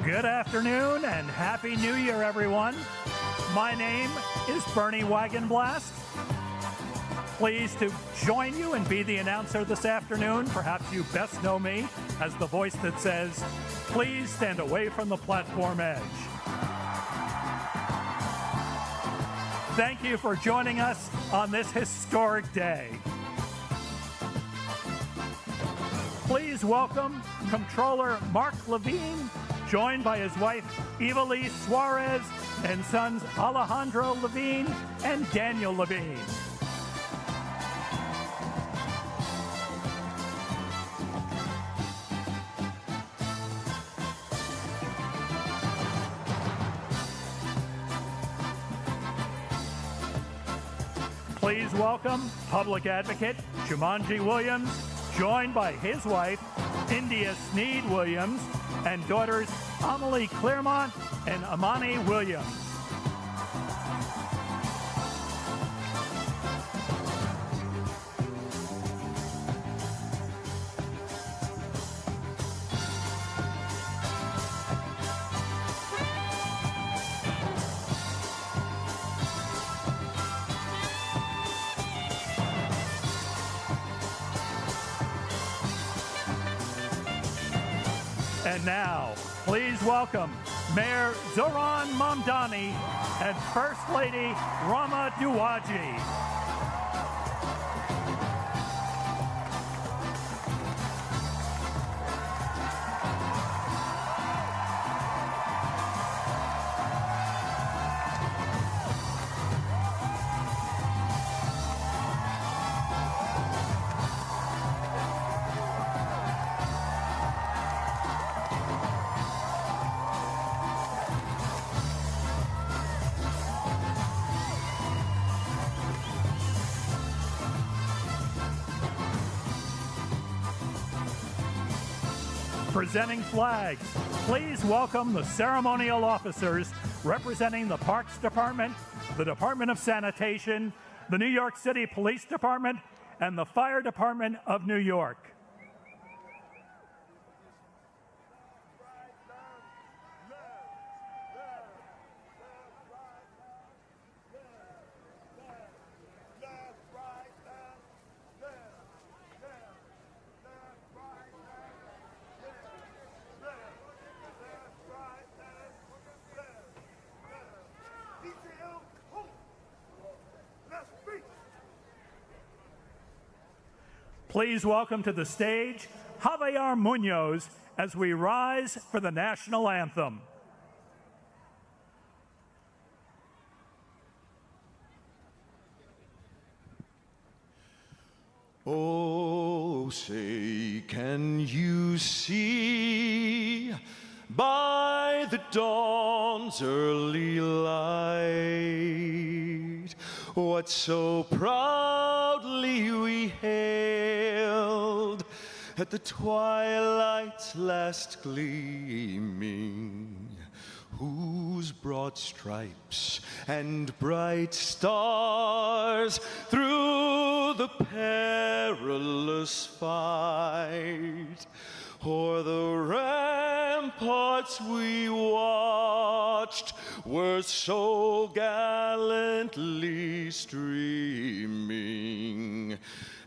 Good afternoon and Happy New Year, everyone. My name is Bernie Wagenblast. Pleased to join you and be the announcer this afternoon. Perhaps you best know me as the voice that says, please stand away from the platform edge. Thank you for joining us on this historic day. Please welcome Comptroller Mark Levine, joined by his wife Evelise Suarez and sons Alejandro Levine and Daniel Levine. Please welcome Public Advocate Jumanji Williams, joined by his wife, India Sneed Williams, and daughters Amelie Claremont and Amani Williams. And now, please welcome Mayor Zohran Mamdani and First Lady Rama Duwaji. Presenting flags, please welcome the ceremonial officers representing the Parks Department, the Department of Sanitation, the New York City Police Department, and the Fire Department of New York. Please welcome to the stage Javier Munoz as we rise for the national anthem. Oh, say, can you see by the dawn's early light what so proudly we hailed at the twilight's last gleaming, whose broad stripes and bright stars through the perilous fight o'er the ramparts we watched were so gallantly streaming,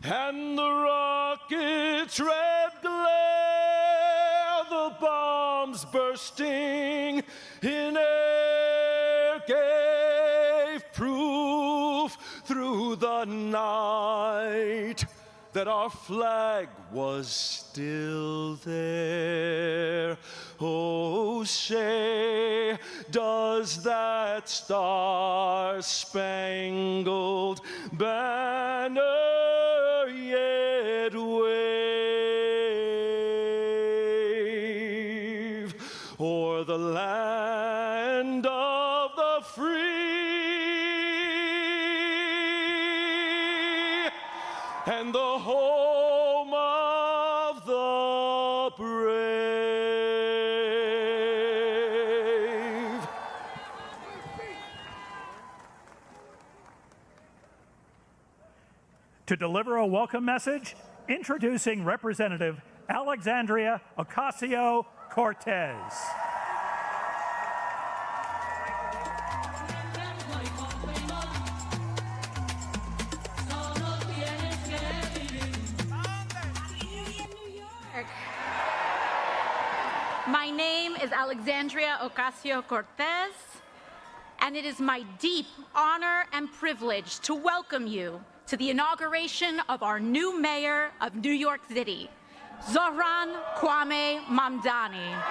and the rocket's red glare, the bombs bursting in air, gave proof through the night that our flag was still there. Oh, say, does that star-spangled banner yet wave o'er the land of the free and the home of the brave? To deliver a welcome message, introducing Representative Alexandria Ocasio-Cortez. My name is Alexandria Ocasio-Cortez, and it is my deep honor and privilege to welcome you to the inauguration of our new mayor of New York City, Zohran Mamdani.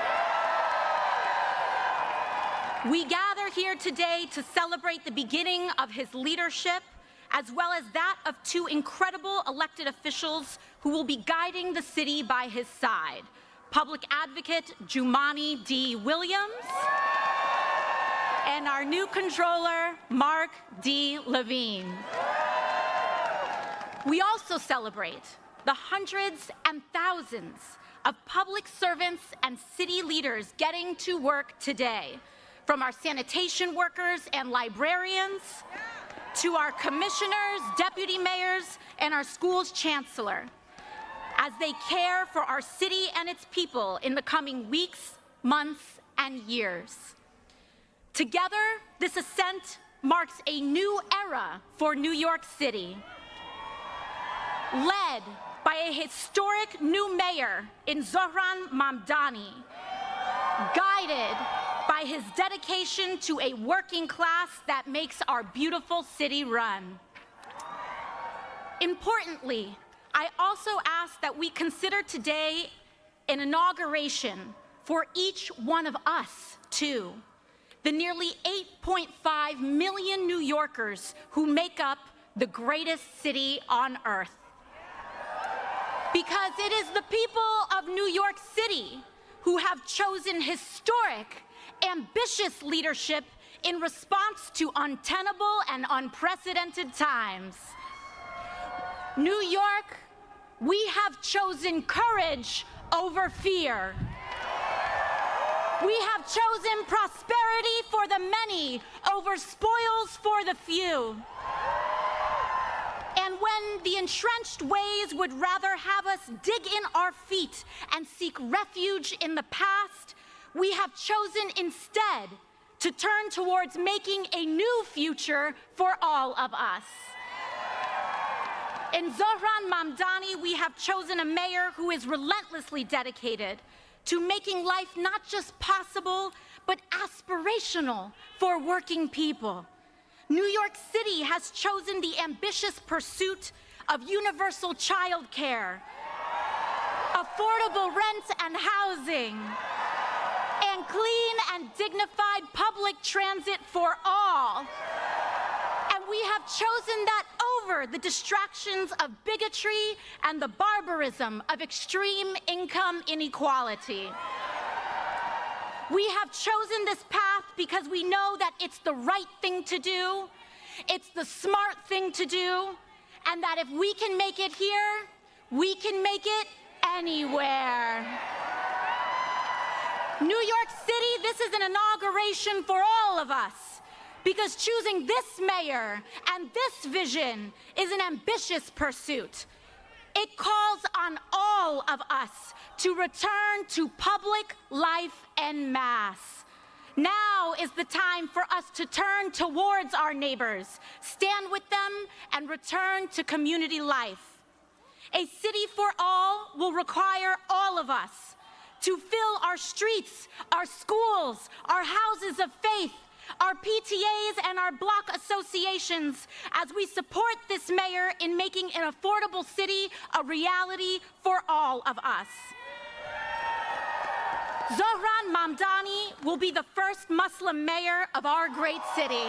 We gather here today to celebrate the beginning of his leadership, as well as that of two incredible elected officials who will be guiding the city by his side, Public Advocate Jumaane D. Williams and our new controller, Mark D. Levine. We also celebrate the hundreds and thousands of public servants and city leaders getting to work today, from our sanitation workers and librarians to our commissioners, deputy mayors, and our school's chancellor, as they care for our city and its people in the coming weeks, months, and years. Together, this ascent marks a new era for New York City, led by a historic new mayor in Zohran Mamdani, guided by his dedication to a working class that makes our beautiful city run. Importantly, I also ask that we consider today an inauguration for each one of us, too, the nearly 8.5 million New Yorkers who make up the greatest city on earth. Because it is the people of New York City who have chosen historic, ambitious leadership in response to untenable and unprecedented times. New York, we have chosen courage over fear. We have chosen prosperity for the many over spoils for the few. And when the entrenched ways would rather have us dig in our feet and seek refuge in the past, we have chosen instead to turn towards making a new future for all of us. In Zohran Mamdani, we have chosen a mayor who is relentlessly dedicated to making life not just possible, but aspirational for working people. New York City has chosen the ambitious pursuit of universal child care, affordable rent and housing, and clean and dignified public transit for all. And we have chosen that over the distractions of bigotry and the barbarism of extreme income inequality. We have chosen this path because we know that it's the right thing to do, it's the smart thing to do, and that if we can make it here, we can make it anywhere. New York City, this is an inauguration for all of us, because choosing this mayor and this vision is an ambitious pursuit. It calls on all of us to return to public life en masse. Now is the time for us to turn towards our neighbors, stand with them, and return to community life. A city for all will require all of us to fill our streets, our schools, our houses of faith, our PTAs and our block associations as we support this mayor in making an affordable city a reality for all of us. Zohran Mamdani will be the first Muslim mayor of our great city.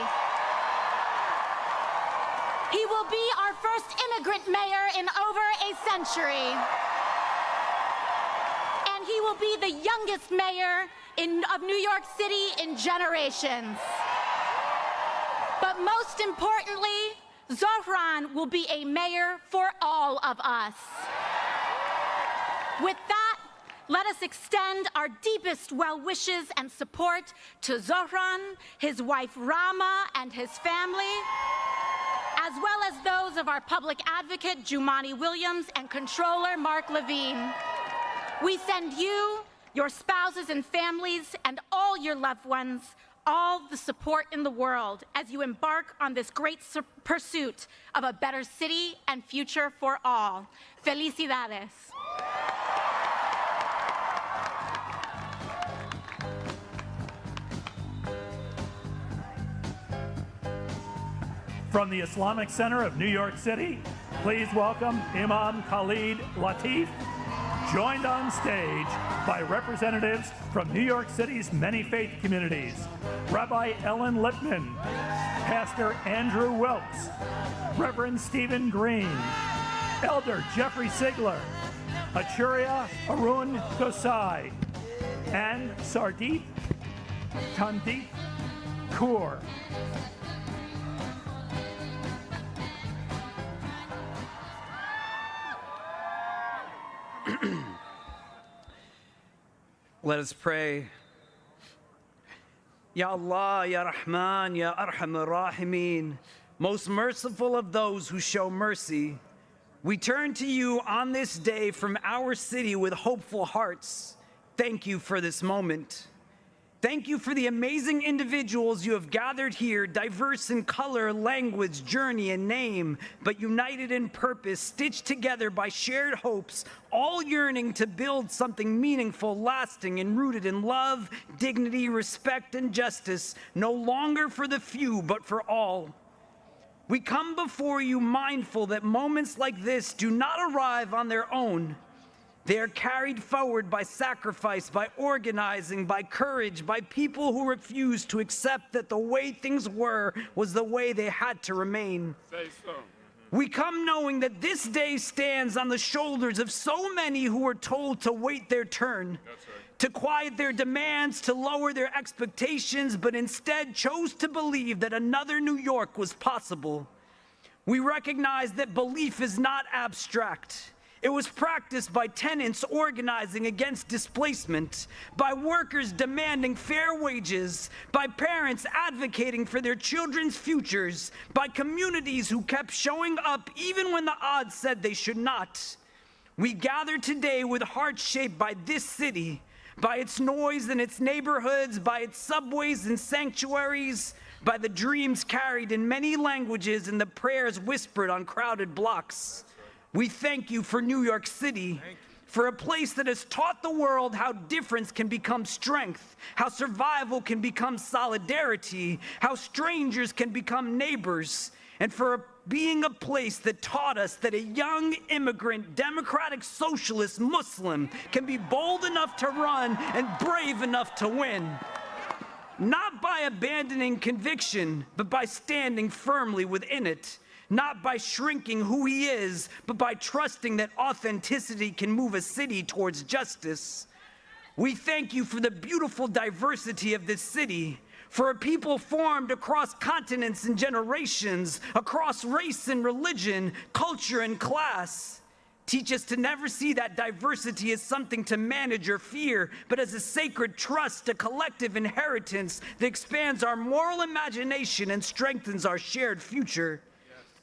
He will be our first immigrant mayor in over a century. And he will be the youngest mayor of New York City in generations. But most importantly, Zohran will be a mayor for all of us. With that, let us extend our deepest well wishes and support to Zohran, his wife Rama, and his family, as well as those of our public advocate Jumaane Williams and controller Mark Levine. We send you, your spouses and families, and all your loved ones all the support in the world as you embark on this great pursuit of a better city and future for all. Felicidades. From the Islamic Center of New York City, please welcome Imam Khalid Latif, joined on stage by representatives from New York City's many faith communities, Rabbi Ellen Lippman, Pastor Andrew Wilkes, Reverend Stephen Green, Elder Jeffrey Sigler, Acharya Arun Gosai, and Sardeep Tandeep Kaur. Let us pray. Ya Allah, Ya Rahman, Ya Arhamar Rahimin, most merciful of those who show mercy, we turn to you on this day from our city with hopeful hearts. Thank you for this moment. Thank you for the amazing individuals you have gathered here, diverse in color, language, journey, and name, but united in purpose, stitched together by shared hopes, all yearning to build something meaningful, lasting, and rooted in love, dignity, respect, and justice, no longer for the few, but for all. We come before you mindful that moments like this do not arrive on their own. They are carried forward by sacrifice, by organizing, by courage, by people who refuse to accept that the way things were was the way they had to remain. Say so. We come knowing that this day stands on the shoulders of so many who were told to wait their turn, to quiet their demands, to lower their expectations, but instead chose to believe that another New York was possible. We recognize that belief is not abstract. It was practiced by tenants organizing against displacement, by workers demanding fair wages, by parents advocating for their children's futures, by communities who kept showing up even when the odds said they should not. We gather today with hearts shaped by this city, by its noise and its neighborhoods, by its subways and sanctuaries, by the dreams carried in many languages and the prayers whispered on crowded blocks. We thank you for New York City, for a place that has taught the world how difference can become strength, how survival can become solidarity, how strangers can become neighbors, and for being a place that taught us that a young immigrant, democratic socialist Muslim can be bold enough to run and brave enough to win. Not by abandoning conviction, but by standing firmly within it. Not by shrinking who he is, but by trusting that authenticity can move a city towards justice. We thank you for the beautiful diversity of this city, for a people formed across continents and generations, across race and religion, culture and class. Teach us to never see that diversity as something to manage or fear, but as a sacred trust, a collective inheritance that expands our moral imagination and strengthens our shared future.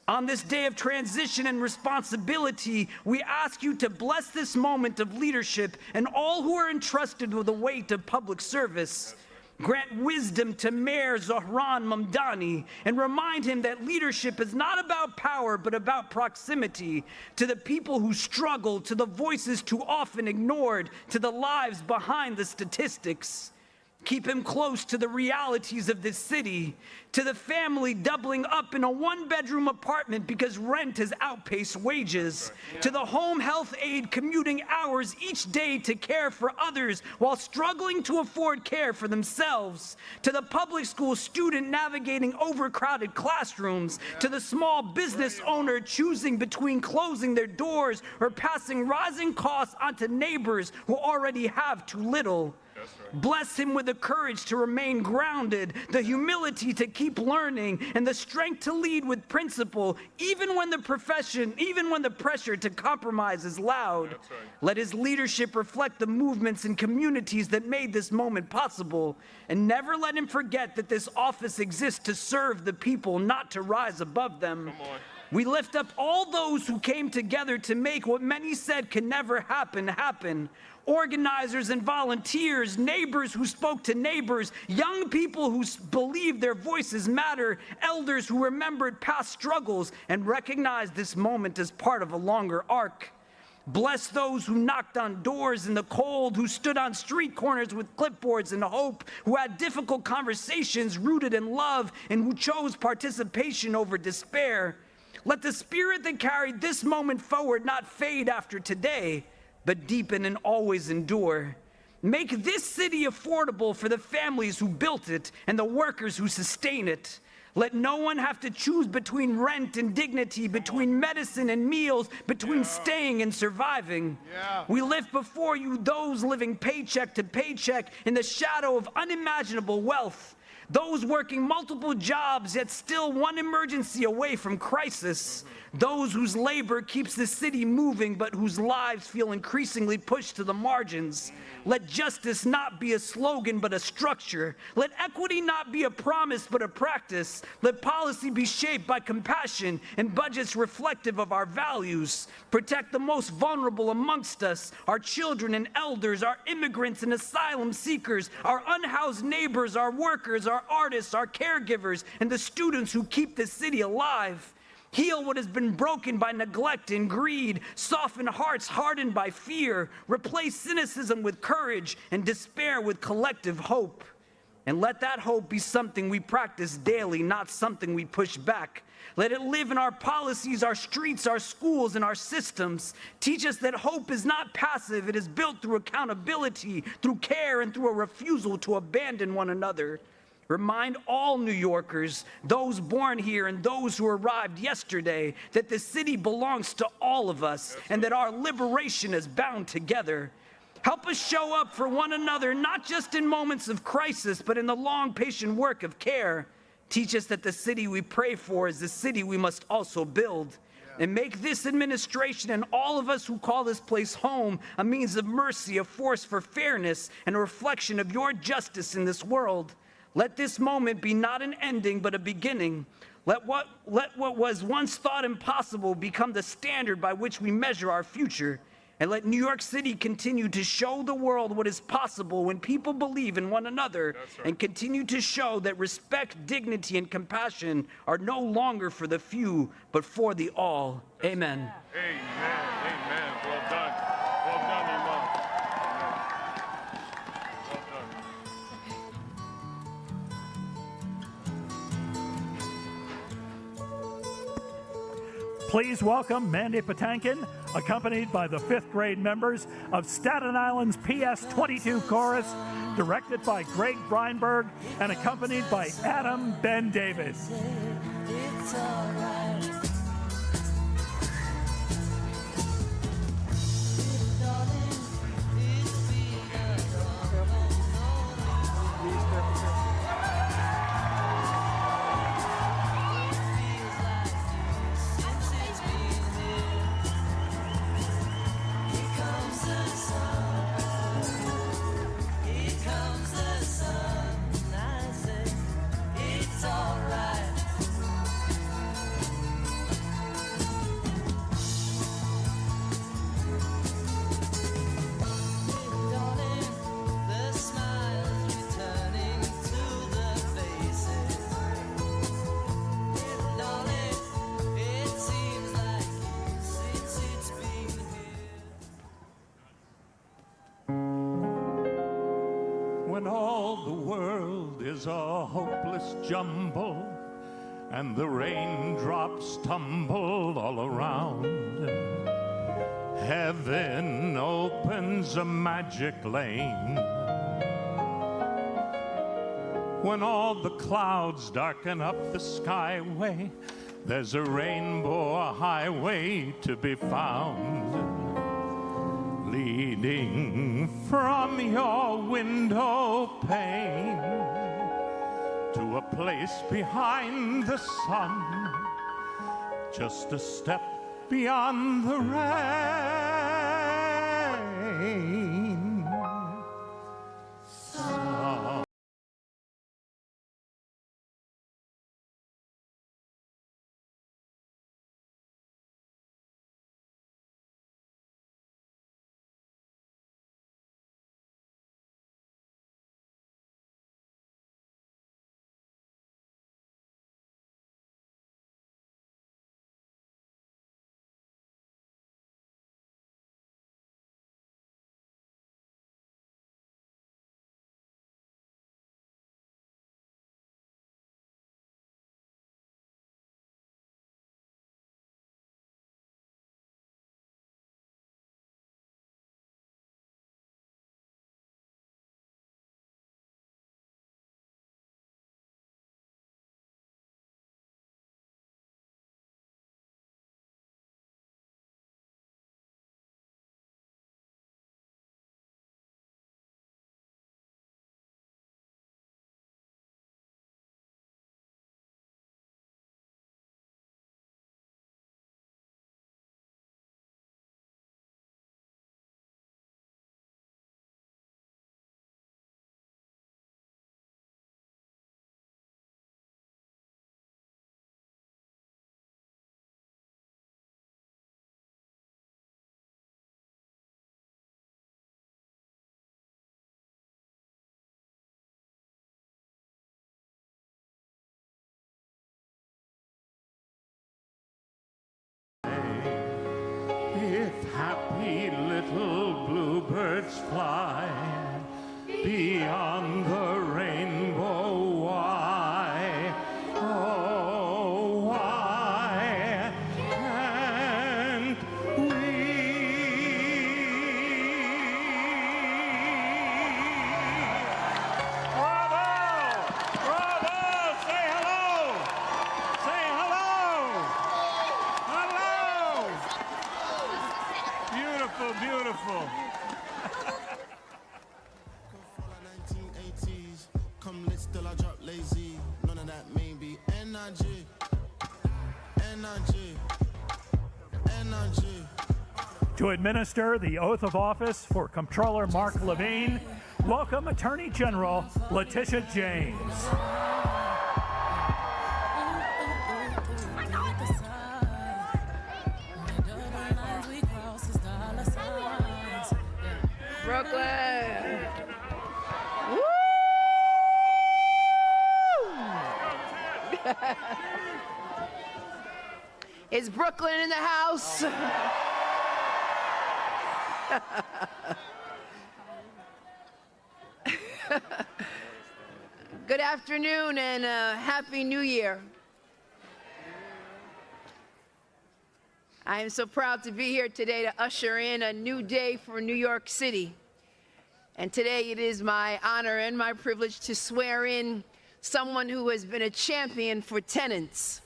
On this day of transition and responsibility, we ask you to bless this moment of leadership and all who are entrusted with the weight of public service. Grant wisdom to Mayor Zohran Mamdani and remind him that leadership is not about power but about proximity to the people who struggle, to the voices too often ignored, to the lives behind the statistics. Keep him close to the realities of this city, to the family doubling up in a one-bedroom apartment because rent has outpaced wages, to the home health aide commuting hours each day to care for others while struggling to afford care for themselves, to the public school student navigating overcrowded classrooms, to the small business owner choosing between closing their doors or passing rising costs onto neighbors who already have too little. Bless him with the courage to remain grounded, the humility to keep learning, and the strength to lead with principle, even when the pressure to compromise is loud. Right. Let his leadership reflect the movements and communities that made this moment possible, and never let him forget that this office exists to serve the people, not to rise above them. We lift up all those who came together to make what many said can never happen, happen. Organizers and volunteers, neighbors who spoke to neighbors, young people who believed their voices matter, elders who remembered past struggles and recognized this moment as part of a longer arc. Bless those who knocked on doors in the cold, who stood on street corners with clipboards and hope, who had difficult conversations rooted in love, and who chose participation over despair. Let the spirit that carried this moment forward not fade after today, but deepen and always endure. Make this city affordable for the families who built it and the workers who sustain it. Let no one have to choose between rent and dignity, between medicine and meals, between staying and surviving. We lift before you those living paycheck to paycheck in the shadow of unimaginable wealth, those working multiple jobs yet still one emergency away from crisis, those whose labor keeps the city moving but whose lives feel increasingly pushed to the margins. Let justice not be a slogan but a structure. Let equity not be a promise but a practice. Let policy be shaped by compassion and budgets reflective of our values. Protect the most vulnerable amongst us, our children and elders, our immigrants and asylum seekers, our unhoused neighbors, our workers, our artists, our caregivers, and the students who keep the city alive. Heal what has been broken by neglect and greed. Soften hearts hardened by fear. Replace cynicism with courage and despair with collective hope. And let that hope be something we practice daily, not something we push back. Let it live in our policies, our streets, our schools, and our systems. Teach us that hope is not passive. It is built through accountability, through care, and through a refusal to abandon one another. Remind all New Yorkers, those born here and those who arrived yesterday, that the city belongs to all of us and that our liberation is bound together. Help us show up for one another, not just in moments of crisis, but in the long, patient work of care. Teach us that the city we pray for is the city we must also build. And make this administration and all of us who call this place home a means of mercy, a force for fairness, and a reflection of your justice in this world. Let this moment be not an ending, but a beginning. Let what was once thought impossible become the standard by which we measure our future. And let New York City continue to show the world what is possible when people believe in one another, and continue to show that respect, dignity, and compassion are no longer for the few, but for the all. Amen. Amen. Amen. Well done. Well done, Imam. Well done. Please welcome Mandy Patinkin, accompanied by the 5th grade members of Staten Island's PS 22 Chorus, directed by Greg Greinberg and accompanied by Adam Ben David. It's all right. Darling, it's been a When all the world is a hopeless jumble and the raindrops tumble all around, heaven opens a magic lane. When all the clouds darken up the skyway, there's a rainbow, a highway to be found, leading from your window pane to a place behind the sun, just a step beyond the rain. beyond the rainbow. Why, oh, why can't we? Bravo! Bravo! Say hello! Say hello! Hello! Beautiful, beautiful. Come, let's still I drop lazy. None of that mean be NIG. NIG. NIG. To administer the oath of office for Comptroller Mark Levine, welcome Attorney General Letitia James. Brooklyn. Woo! Is Brooklyn in the house? Good afternoon and Happy New Year. I am so proud to be here today to usher in a new day for New York City. And today it is my honor and my privilege to swear in someone who has been a champion for tenants,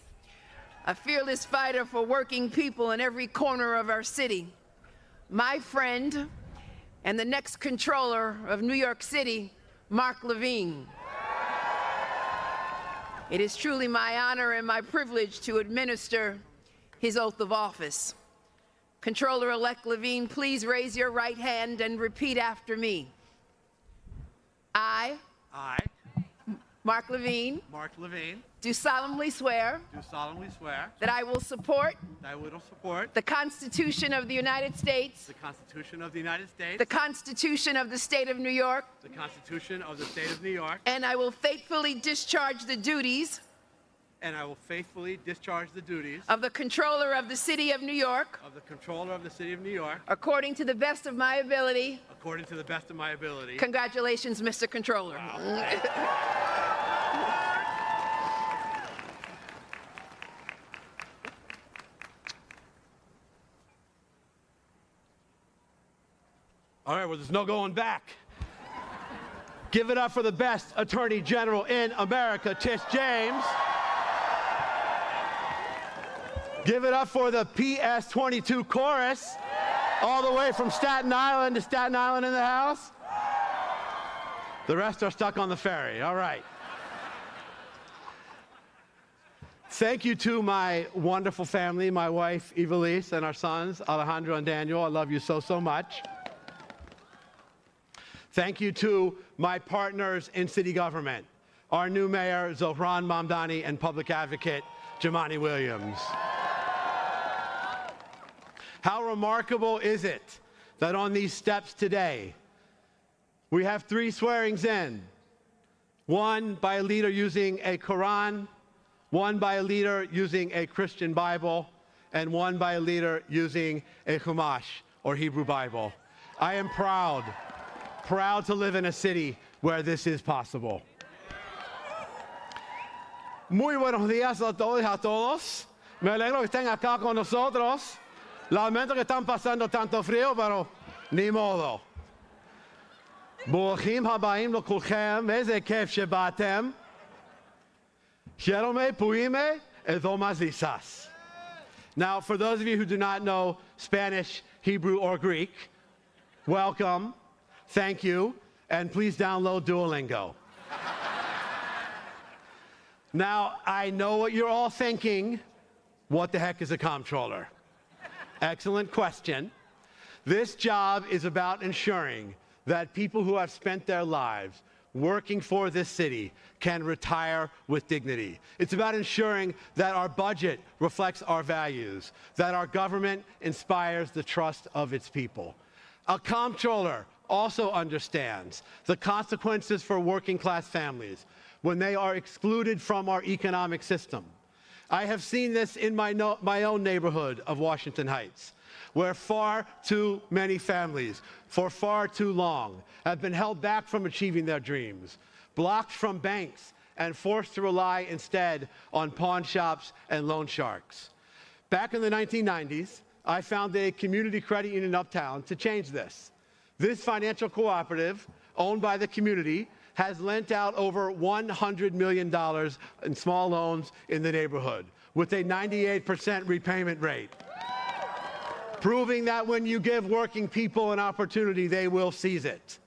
a fearless fighter for working people in every corner of our city, my friend and the next controller of New York City, Mark Levine. It is truly my honor and my privilege to administer his oath of office. Controller-elect Levine, please raise your right hand and repeat after me. I, Mark Levine, do solemnly swear that I will support the Constitution of the United States, the Constitution of the United States, the Constitution of the State of New York, the Constitution of the State of New York, and I will faithfully discharge the duties and I will faithfully discharge the duties of the Controller of the City of New York of the Controller of the City of New York according to the best of my ability. according to the best of my ability. Congratulations, Mr. Controller. All right, well, there's no going back. Give it up for the best Attorney General in America, Tish James. Give it up for the PS22 chorus, all the way from Staten Island to Staten Island in the house. The rest are stuck on the ferry. All right. Thank you to my wonderful family, my wife, Evelise, and our sons, Alejandro and Daniel. I love you so, so much. Thank you to my partners in city government, our new mayor, Zohran Mamdani, and public advocate, Jumaane Williams. How remarkable is it that on these steps today, we have 3 swearings in, one by a leader using a Quran, one by a leader using a Christian Bible, and one by a leader using a Chumash, or Hebrew Bible. I am proud to live in a city where this is possible. Muy buenos días a todos y a todos. Me alegro que estén acá con nosotros. Lamento que están pasando tanto frío, pero ni modo. ברוכים הבאים לכולכם, איזה כיף שבאתם. Shalom puime edomazisas. Now, for those of you who do not know Spanish, Hebrew, or Greek, welcome, thank you, and please download Duolingo. Now, I know what you're all thinking. What the heck is a comptroller? Excellent question. This job is about ensuring that people who have spent their lives working for this city can retire with dignity. It's about ensuring that our budget reflects our values, that our government inspires the trust of its people. A comptroller also understands the consequences for working class families when they are excluded from our economic system. I have seen this in my own neighborhood of Washington Heights. where far too many families, for far too long, have been held back from achieving their dreams, blocked from banks, and forced to rely instead on pawn shops and loan sharks. Back in the 1990s, I founded a community credit union uptown to change this. This financial cooperative, owned by the community, has lent out over $100 million in small loans in the neighborhood, with a 98% repayment rate, proving that when you give working people an opportunity, they will seize it.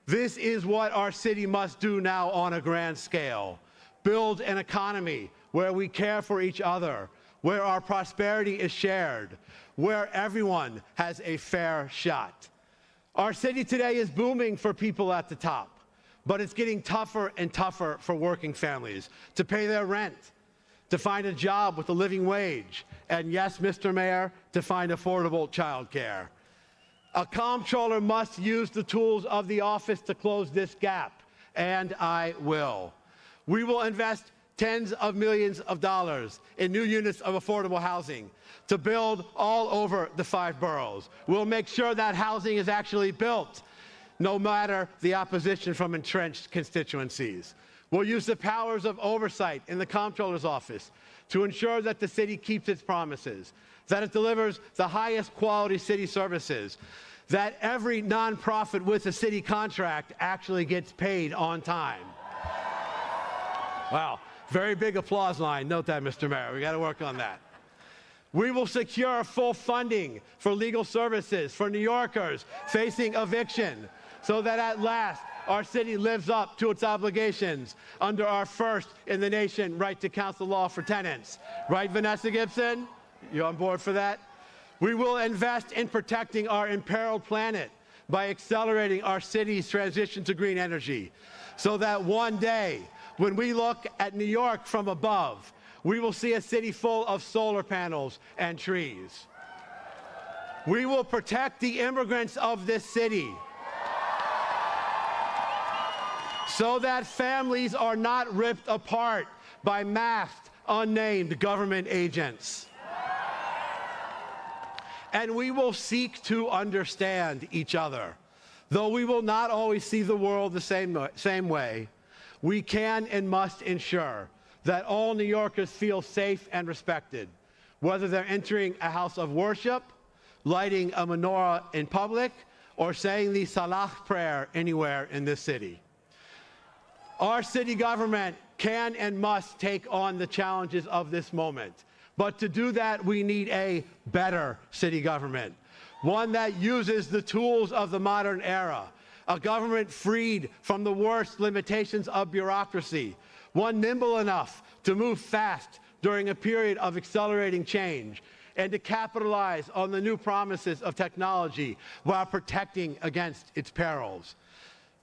This is what our city must do now on a grand scale. Build an economy where we care for each other, where our prosperity is shared, where everyone has a fair shot. Our city today is booming for people at the top, but it's getting tougher and tougher for working families to pay their rent, to find a job with a living wage, and yes, Mr. Mayor, to find affordable childcare. A comptroller must use the tools of the office to close this gap, and I will. We will invest tens of millions of dollars in new units of affordable housing to build all over the 5 boroughs. We'll make sure that housing is actually built, no matter the opposition from entrenched constituencies. We'll use the powers of oversight in the comptroller's office to ensure that the city keeps its promises, that it delivers the highest quality city services, that every nonprofit with a city contract actually gets paid on time. Wow, very big applause line. Note that, Mr. Mayor. We got to work on that. We will secure full funding for legal services for New Yorkers facing eviction, so that at last our city lives up to its obligations under our first in the nation right to counsel law for tenants. Right, Vanessa Gibson? You on board for that? We will invest in protecting our imperiled planet by accelerating our city's transition to green energy, so that one day, when we look at New York from above, we will see a city full of solar panels and trees. We will protect the immigrants of this city, so that families are not ripped apart by masked, unnamed government agents. And we will seek to understand each other. Though we will not always see the world the same way, we can and must ensure that all New Yorkers feel safe and respected, whether they're entering a house of worship, lighting a menorah in public, or saying the Salah prayer anywhere in this city. Our city government can and must take on the challenges of this moment. But to do that, we need a better city government, one that uses the tools of the modern era, a government freed from the worst limitations of bureaucracy, one nimble enough to move fast during a period of accelerating change, and to capitalize on the new promises of technology while protecting against its perils.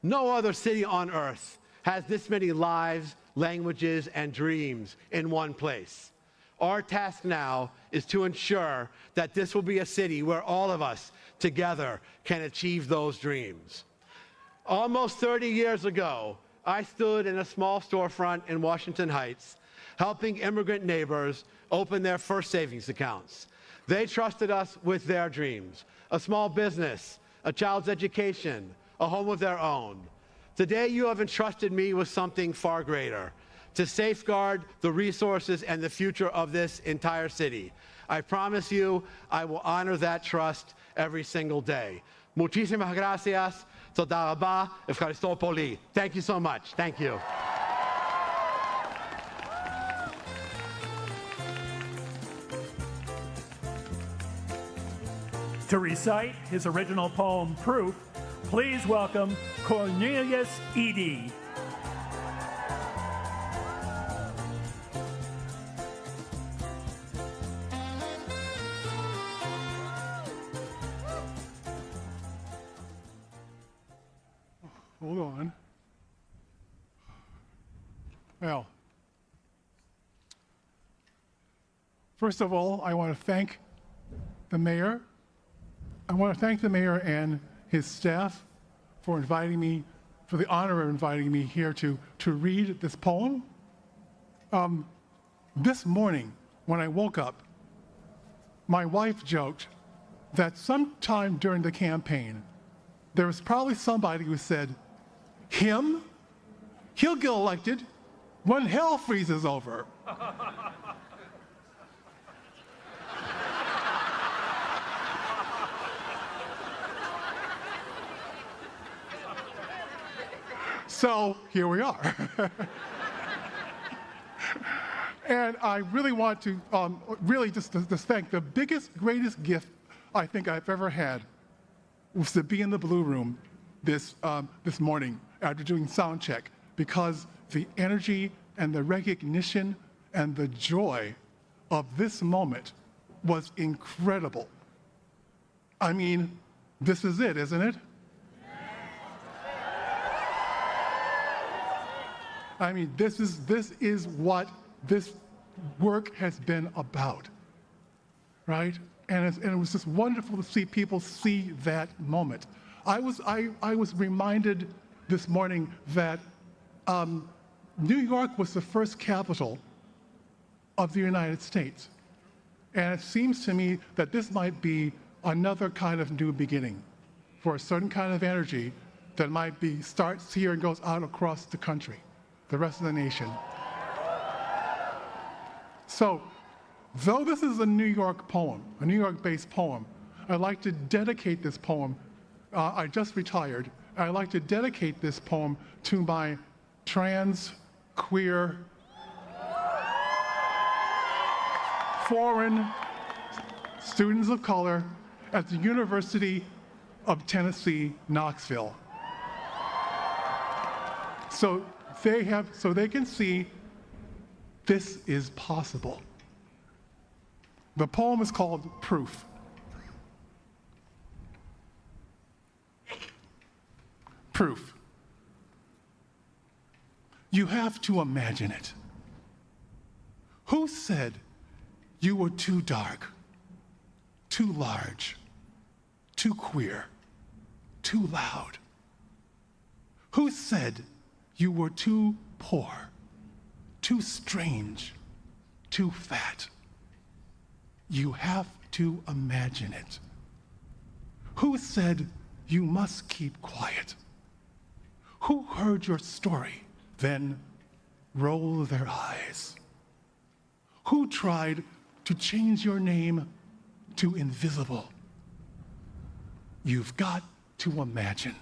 No other city on earth has this many lives, languages, and dreams in one place. Our task now is to ensure that this will be a city where all of us together can achieve those dreams. Almost 30 years ago, I stood in a small storefront in Washington Heights, helping immigrant neighbors open their first savings accounts. They trusted us with their dreams, a small business, a child's education, a home of their own. Today, you have entrusted me with something far greater, to safeguard the resources and the future of this entire city. I promise you, I will honor that trust every single day. Muchísimas gracias. Toda rabá. Efkaristo poli. Thank you so much. Thank you. To recite his original poem, Proof, please welcome Cornelius Edey. Hold on. Well, first of all, I want to thank the mayor. I want to thank the mayor and his staff for inviting me, for the honor of inviting me here to read this poem. This morning, when I woke up, my wife joked that sometime during the campaign, there was probably somebody who said, him? He'll get elected when hell freezes over. So here we are. And I really want to really just thank the biggest, greatest gift I think I've ever had was to be in the Blue Room this morning after doing sound check, because the energy and the recognition and the joy of this moment was incredible. I mean, this is it, isn't it? I mean, this is what this work has been about, right? And it was just wonderful to see people see that moment. I was reminded this morning that New York was the first capital of the United States. And it seems to me that this might be another kind of new beginning for a certain kind of energy that might starts here and goes out across the country, the rest of the nation. So, though this is a New York poem, a New York-based poem, I'd like to dedicate this poem. I just retired. I'd like to dedicate this poem to my trans, queer, foreign students of color at the University of Tennessee, Knoxville. So they can see this is possible. The poem is called Proof. Proof. You have to imagine it. Who said you were too dark, too large, too queer, too loud? Who said you were too poor, too strange, too fat? You have to imagine it. Who said you must keep quiet? Who heard your story, then rolled their eyes? Who tried to change your name to invisible? You've got to imagine.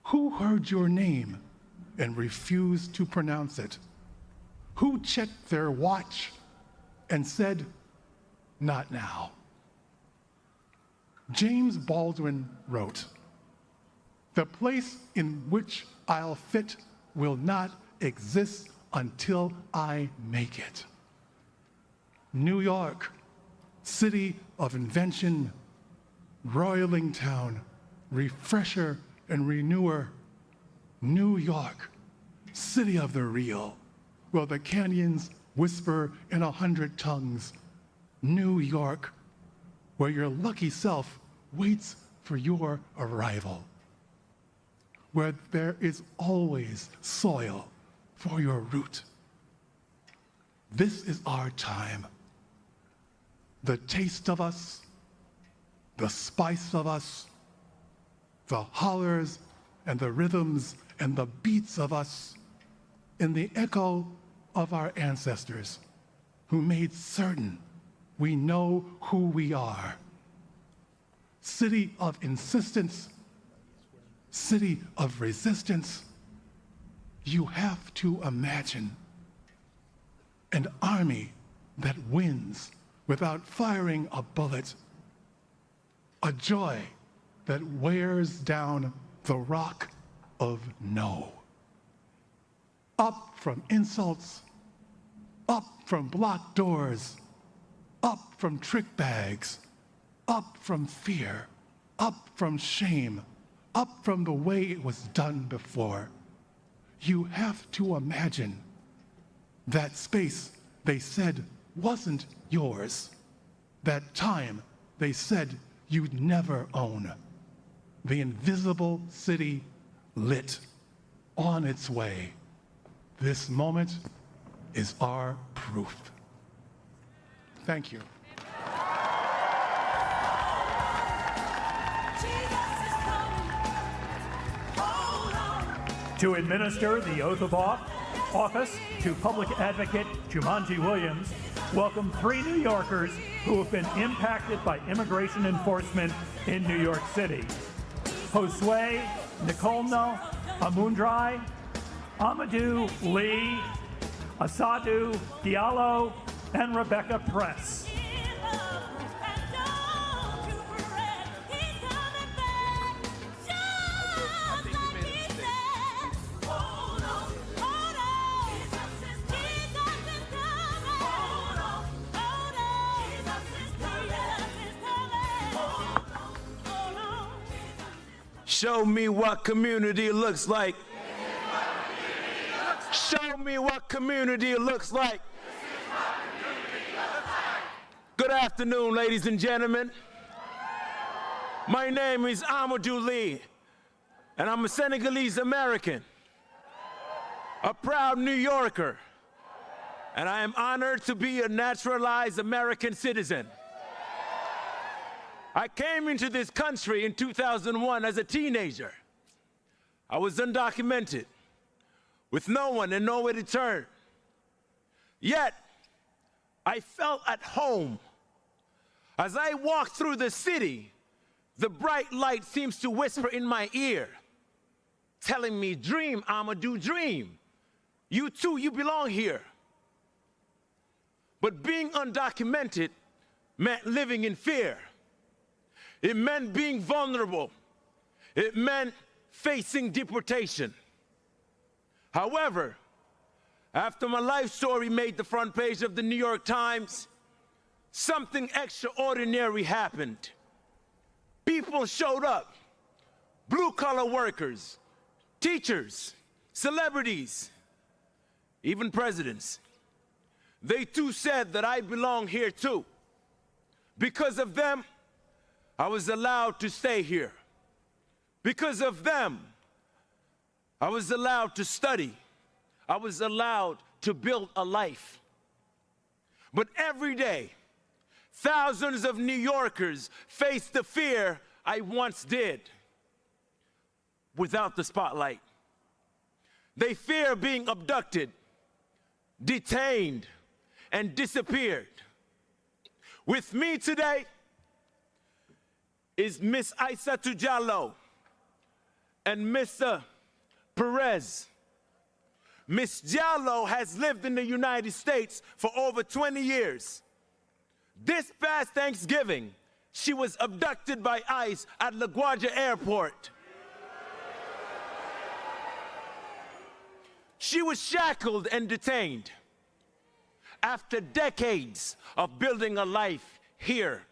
Who heard your name and refused to pronounce it? Who checked their watch and said, not now? James Baldwin wrote, "The place in which I'll fit will not exist until I make it." New York, city of invention, roiling town, refresher and renewer. New York, city of the real, where the canyons whisper in 100 tongues. New York, where your lucky self waits for your arrival, where there is always soil for your root. This is our time. The taste of us, the spice of us, the hollers and the rhythms and the beats of us, in the echo of our ancestors who made certain we know who we are. City of insistence, city of resistance. You have to imagine an army that wins without firing a bullet, a joy that wears down the rock of no. Up from insults, up from blocked doors, up from trick bags, up from fear, up from shame, up from the way it was done before. You have to imagine that space they said wasn't yours, that time they said you'd never own. The invisible city lit on its way. This moment is our proof. Thank you. To administer the oath of office to Public Advocate Jumanji Williams, welcome 3 New Yorkers who have been impacted by immigration enforcement in New York City. Josue Nicolno Amundrai, Amadou Lee, Asadu Diallo, and Rebecca Press. Show me what community looks like. Show me what community looks like. Good afternoon, ladies and gentlemen. My name is Amadou Lee, and I'm a Senegalese American, a proud New Yorker, and I am honored to be a naturalized American citizen. I came into this country in 2001 as a teenager. I was undocumented, with no one and nowhere to turn. Yet, I felt at home. As I walked through the city, the bright light seems to whisper in my ear, telling me, dream, Amadou, dream. You too, you belong here. But being undocumented meant living in fear. It meant being vulnerable. It meant facing deportation. However, after my life story made the front page of the New York Times, something extraordinary happened. People showed up, blue-collar workers, teachers, celebrities, even presidents. They too said that I belong here too. Because of them, I was allowed to stay here. Because of them, I was allowed to study. I was allowed to build a life. But every day, thousands of New Yorkers face the fear I once did without the spotlight. They fear being abducted, detained, and disappeared. With me today is Miss Aissatou Diallo and Mr. Perez. Miss Diallo has lived in the United States for over 20 years. This past Thanksgiving, she was abducted by ICE at LaGuardia Airport. She was shackled and detained. After decades of building a life here,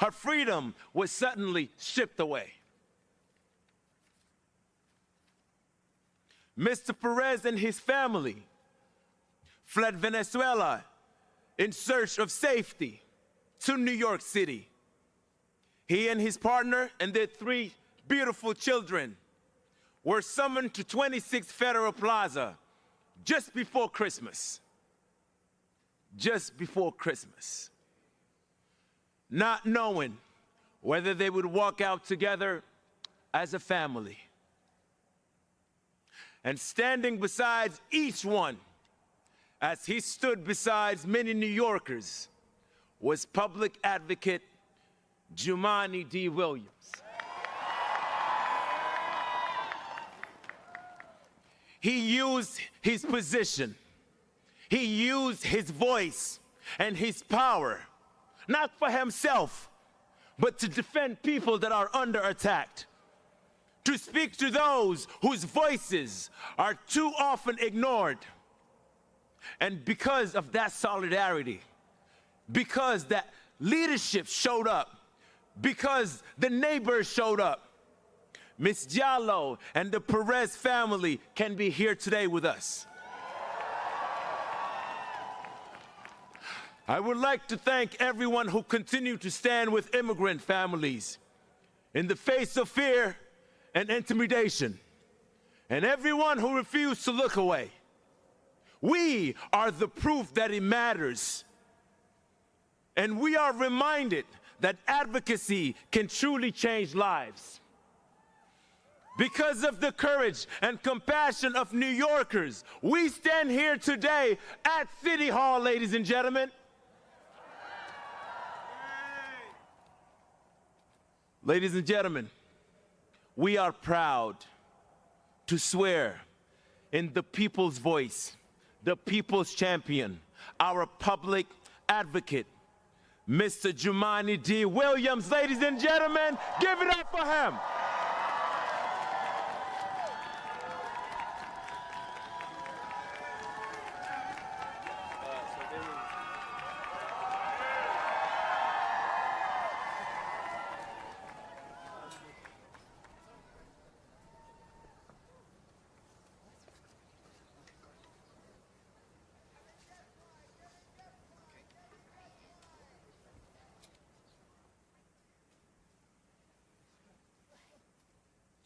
her freedom was suddenly stripped away. Mr. Perez and his family fled Venezuela in search of safety to New York City. He and his partner and their 3 beautiful children were summoned to 26 Federal Plaza just before Christmas. Just before Christmas. Not knowing whether they would walk out together as a family. And standing beside each one, as he stood beside many New Yorkers, was Public Advocate Jumanji D. Williams. He used his position, he used his voice and his power, not for himself, but to defend people that are under attack, to speak to those whose voices are too often ignored. And because of that solidarity, because that leadership showed up, because the neighbors showed up, Ms. Diallo and the Perez family can be here today with us. I would like to thank everyone who continued to stand with immigrant families in the face of fear and intimidation, and everyone who refused to look away. We are the proof that it matters, and we are reminded that advocacy can truly change lives. Because of the courage and compassion of New Yorkers, we stand here today at City Hall, ladies and gentlemen. Ladies and gentlemen, we are proud to swear in the people's voice, the people's champion, our public advocate, Mr. Jumaane D. Williams. Ladies and gentlemen, give it up for him.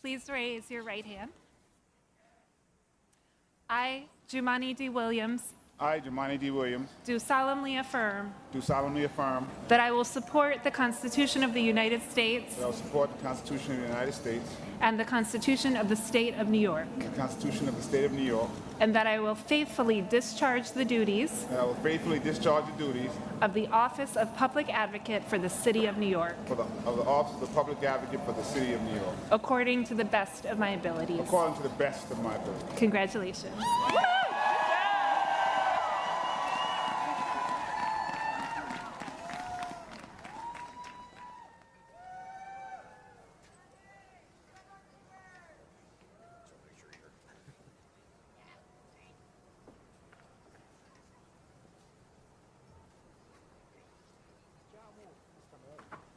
Please raise your right hand. I, Jumaane D. Williams, I, Jumaane D. Williams, do solemnly affirm do solemnly affirm that I will support the Constitution of the United States that I will support the Constitution of the United States and the Constitution of the State of New York, and the Constitution of the State of New York, and that I will faithfully discharge the duties and I will faithfully discharge the duties of the Office of Public Advocate for the City of New York, of the Office of the Public Advocate for the City of New York, according to the best of my abilities. according to the best of my ability. Congratulations.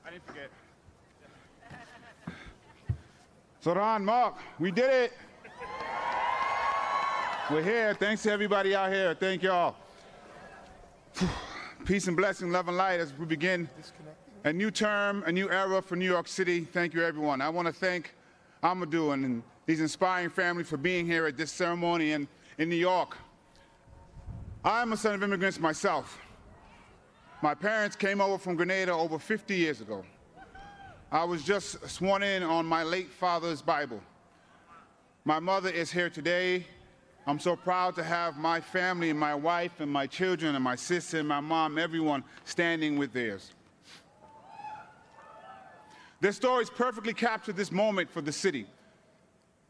I didn't forget. Zohran, Mark, we did it. We're here. Thanks to everybody out here. Thank y'all. Peace and blessing, love and light as we begin a new term, a new era for New York City. Thank you, everyone. I want to thank Amadou and his inspiring family for being here at this ceremony in New York. I'm a son of immigrants myself. My parents came over from Grenada over 50 years ago. I was just sworn in on my late father's Bible. My mother is here today. I'm so proud to have my family and my wife and my children and my sister and my mom, everyone standing with theirs. Their stories perfectly capture this moment for the city.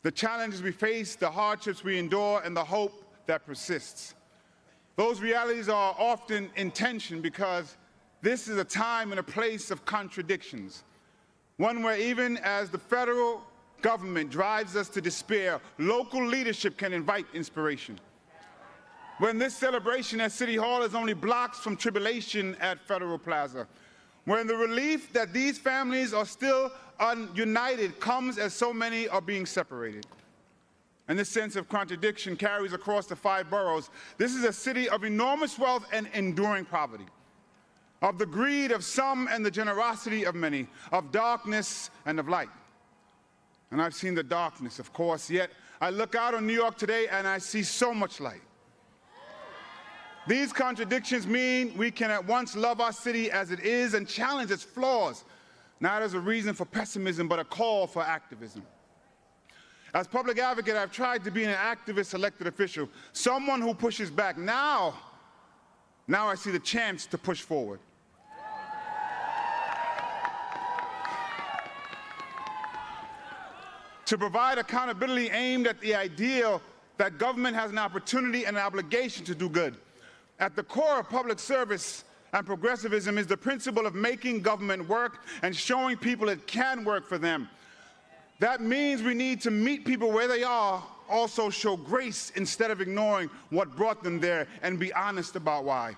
The challenges we face, the hardships we endure, and the hope that persists. Those realities are often in tension because this is a time and a place of contradictions. One where even as the federal government drives us to despair, local leadership can invite inspiration. When this celebration at City Hall is only blocks from tribulation at Federal Plaza. When the relief that these families are still united comes as so many are being separated. And this sense of contradiction carries across the 5 boroughs. This is a city of enormous wealth and enduring poverty, of the greed of some and the generosity of many, of darkness and of light. And I've seen the darkness, of course, yet I look out on New York today and I see so much light. These contradictions mean we can at once love our city as it is and challenge its flaws, not as a reason for pessimism, but a call for activism. As public advocate, I've tried to be an activist elected official, someone who pushes back. Now I see the chance to push forward. To provide accountability aimed at the ideal that government has an opportunity and an obligation to do good. At the core of public service and progressivism is the principle of making government work and showing people it can work for them. That means we need to meet people where they are, also show grace instead of ignoring what brought them there, and be honest about why.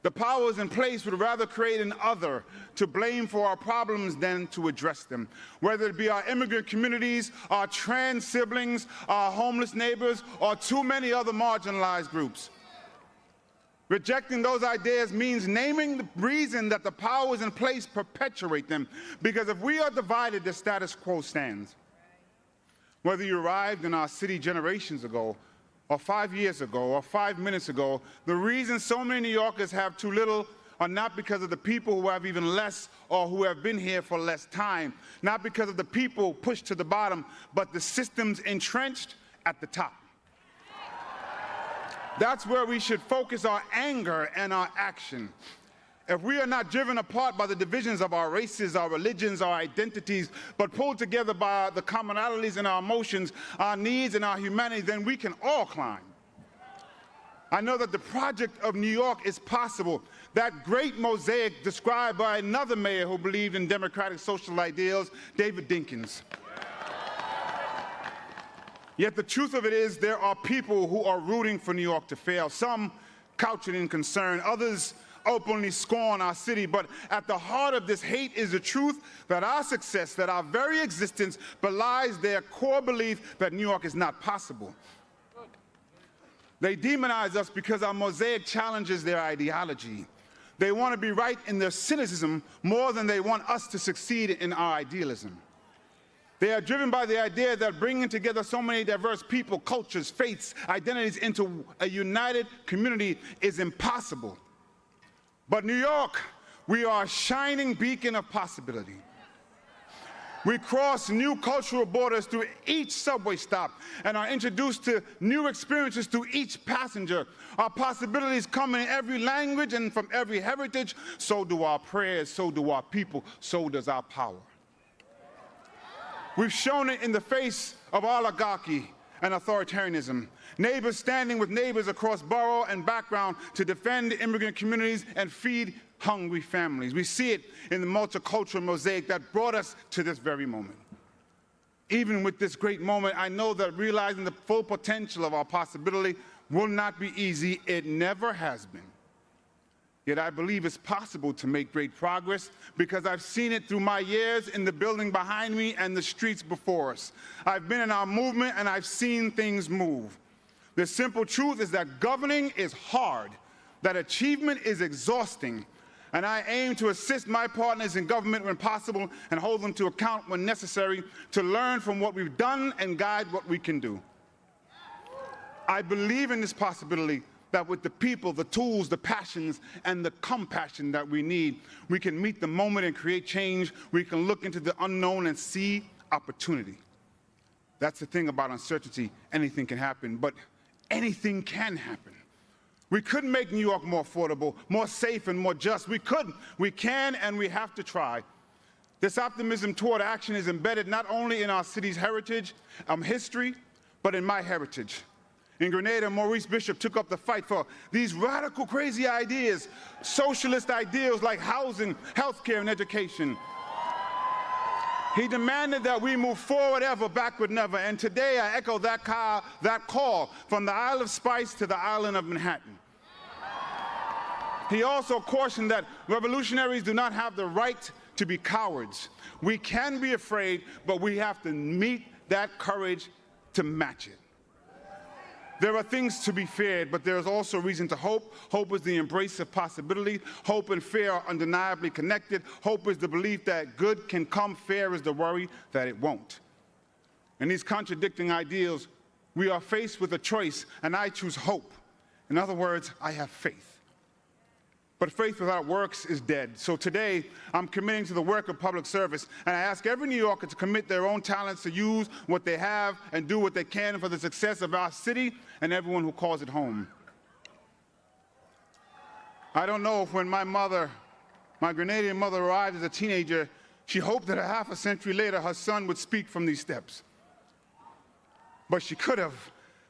The powers in place would rather create an other to blame for our problems than to address them, whether it be our immigrant communities, our trans siblings, our homeless neighbors, or too many other marginalized groups. Rejecting those ideas means naming the reason that the powers in place perpetuate them, because if we are divided, the status quo stands. Whether you arrived in our city generations ago, or 5 years ago, or 5 minutes ago, the reason so many New Yorkers have too little are not because of the people who have even less or who have been here for less time, not because of the people pushed to the bottom, but the systems entrenched at the top. That's where we should focus our anger and our action. If we are not driven apart by the divisions of our races, our religions, our identities, but pulled together by the commonalities in our emotions, our needs, and our humanity, then we can all climb. I know that the project of New York is possible. That great mosaic described by another mayor who believed in democratic social ideals, David Dinkins. Yet the truth of it is there are people who are rooting for New York to fail. Some couch it in concern, others openly scorn our city, but at the heart of this hate is the truth that our success, that our very existence belies their core belief that New York is not possible. They demonize us because our mosaic challenges their ideology. They want to be right in their cynicism more than they want us to succeed in our idealism. They are driven by the idea that bringing together so many diverse people, cultures, faiths, identities into a united community is impossible. But New York, we are a shining beacon of possibility. We cross new cultural borders through each subway stop and are introduced to new experiences through each passenger. Our possibilities come in every language and from every heritage. So do our prayers, so do our people, so does our power. We've shown it in the face of oligarchy and authoritarianism. Neighbors standing with neighbors across borough and background to defend immigrant communities and feed hungry families. We see it in the multicultural mosaic that brought us to this very moment. Even with this great moment, I know that realizing the full potential of our possibility will not be easy. It never has been. Yet I believe it's possible to make great progress because I've seen it through my years in the building behind me and the streets before us. I've been in our movement and I've seen things move. The simple truth is that governing is hard, that achievement is exhausting, and I aim to assist my partners in government when possible and hold them to account when necessary to learn from what we've done and guide what we can do. I believe in this possibility that with the people, the tools, the passions, and the compassion that we need, we can meet the moment and create change. We can look into the unknown and see opportunity. That's the thing about uncertainty. Anything can happen, but anything can happen. We could make New York more affordable, more safe, and more just. We could, we can, and we have to try. This optimism toward action is embedded not only in our city's heritage, history, but in my heritage. In Grenada, Maurice Bishop took up the fight for these radical, crazy ideas, socialist ideals like housing, healthcare, and education. He demanded that we move forward ever, backward never. And today I echo that call from the Isle of Spice to the island of Manhattan. He also cautioned that revolutionaries do not have the right to be cowards. We can be afraid, but we have to meet that courage to match it. There are things to be feared, but there is also reason to hope. Hope is the embrace of possibility. Hope and fear are undeniably connected. Hope is the belief that good can come. Fear is the worry that it won't. In these contradicting ideals, we are faced with a choice, and I choose hope. In other words, I have faith. But faith without works is dead. So today, I'm committing to the work of public service, and I ask every New Yorker to commit their own talents to use what they have and do what they can for the success of our city and everyone who calls it home. I don't know if when my Grenadian mother arrived as a teenager, she hoped that a half a century later her son would speak from these steps. But she could have,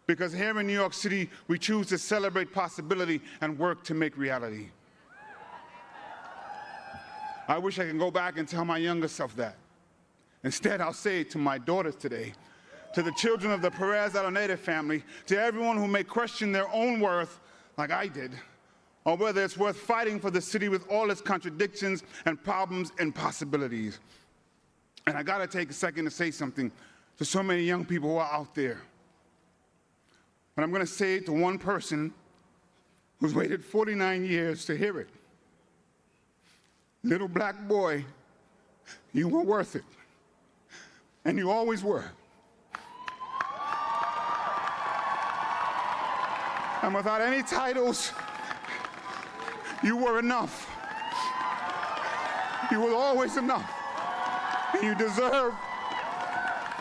because here in New York City, we choose to celebrate possibility and work to make reality. I wish I could go back and tell my younger self that. Instead, I'll say it to my daughters today, to the children of the Perez Araneda family, to everyone who may question their own worth, like I did, or whether it's worth fighting for the city with all its contradictions and problems and possibilities. And I gotta take a second to say something to so many young people who are out there. But I'm gonna say it to one person who's waited 49 years to hear it. Little black boy, you were worth it. And you always were. And without any titles, you were enough. You were always enough. And you deserve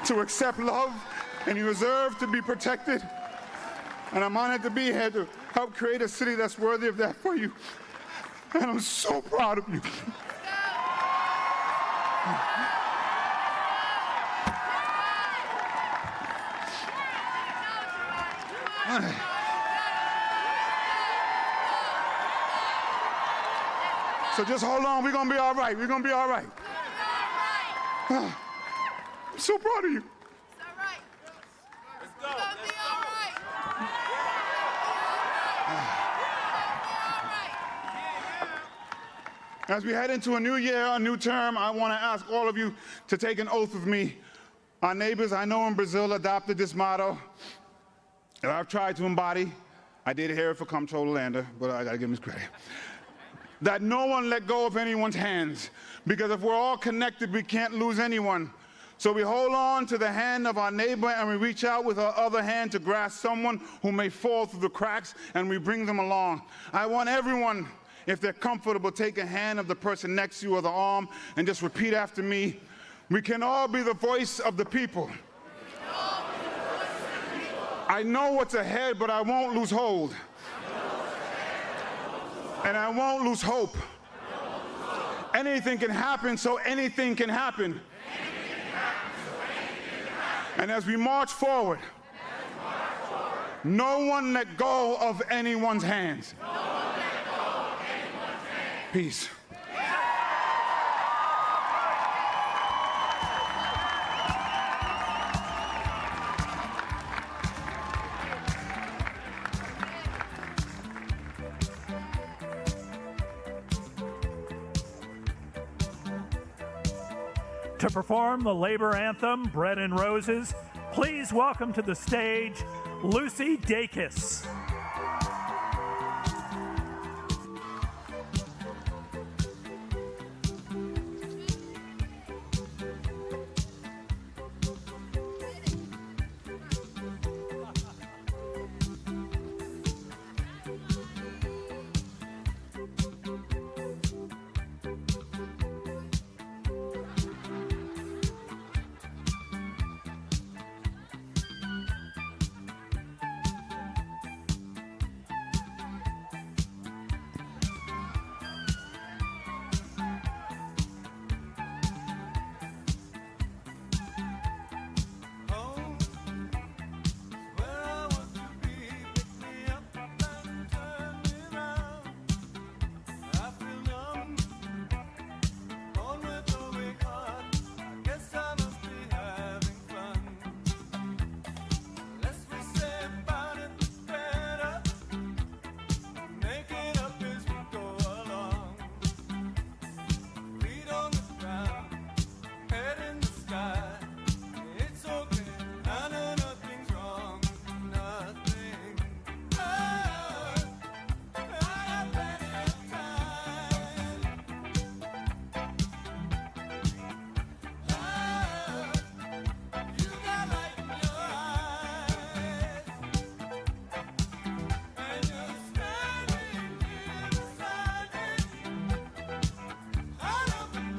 to accept love, and you deserve to be protected. And I'm honored to be here to help create a city that's worthy of that for you. And I'm so proud of you. So just hold on, we're gonna be all right. We're gonna be all right. I'm so proud of you. It's all right. Let's go. We're gonna be all right. As we head into a new year, a new term, I want to ask all of you to take an oath with me. Our neighbors, I know in Brazil, adopted this motto that I've tried to embody. I did hear it for Comptroller Lander, but I gotta give him his credit. That no one let go of anyone's hands, because if we're all connected, we can't lose anyone. So we hold on to the hand of our neighbor and we reach out with our other hand to grasp someone who may fall through the cracks, and we bring them along. I want everyone, if they're comfortable, take a hand of the person next to you or the arm and just repeat after me. We can all be the voice of the people. I know what's ahead, but I won't lose hold. And I won't lose hope. Anything can happen, so anything can happen. And as we march forward, no one let go of anyone's hands. Peace. To perform the labor anthem, Bread and Roses, please welcome to the stage Lucy Dacus.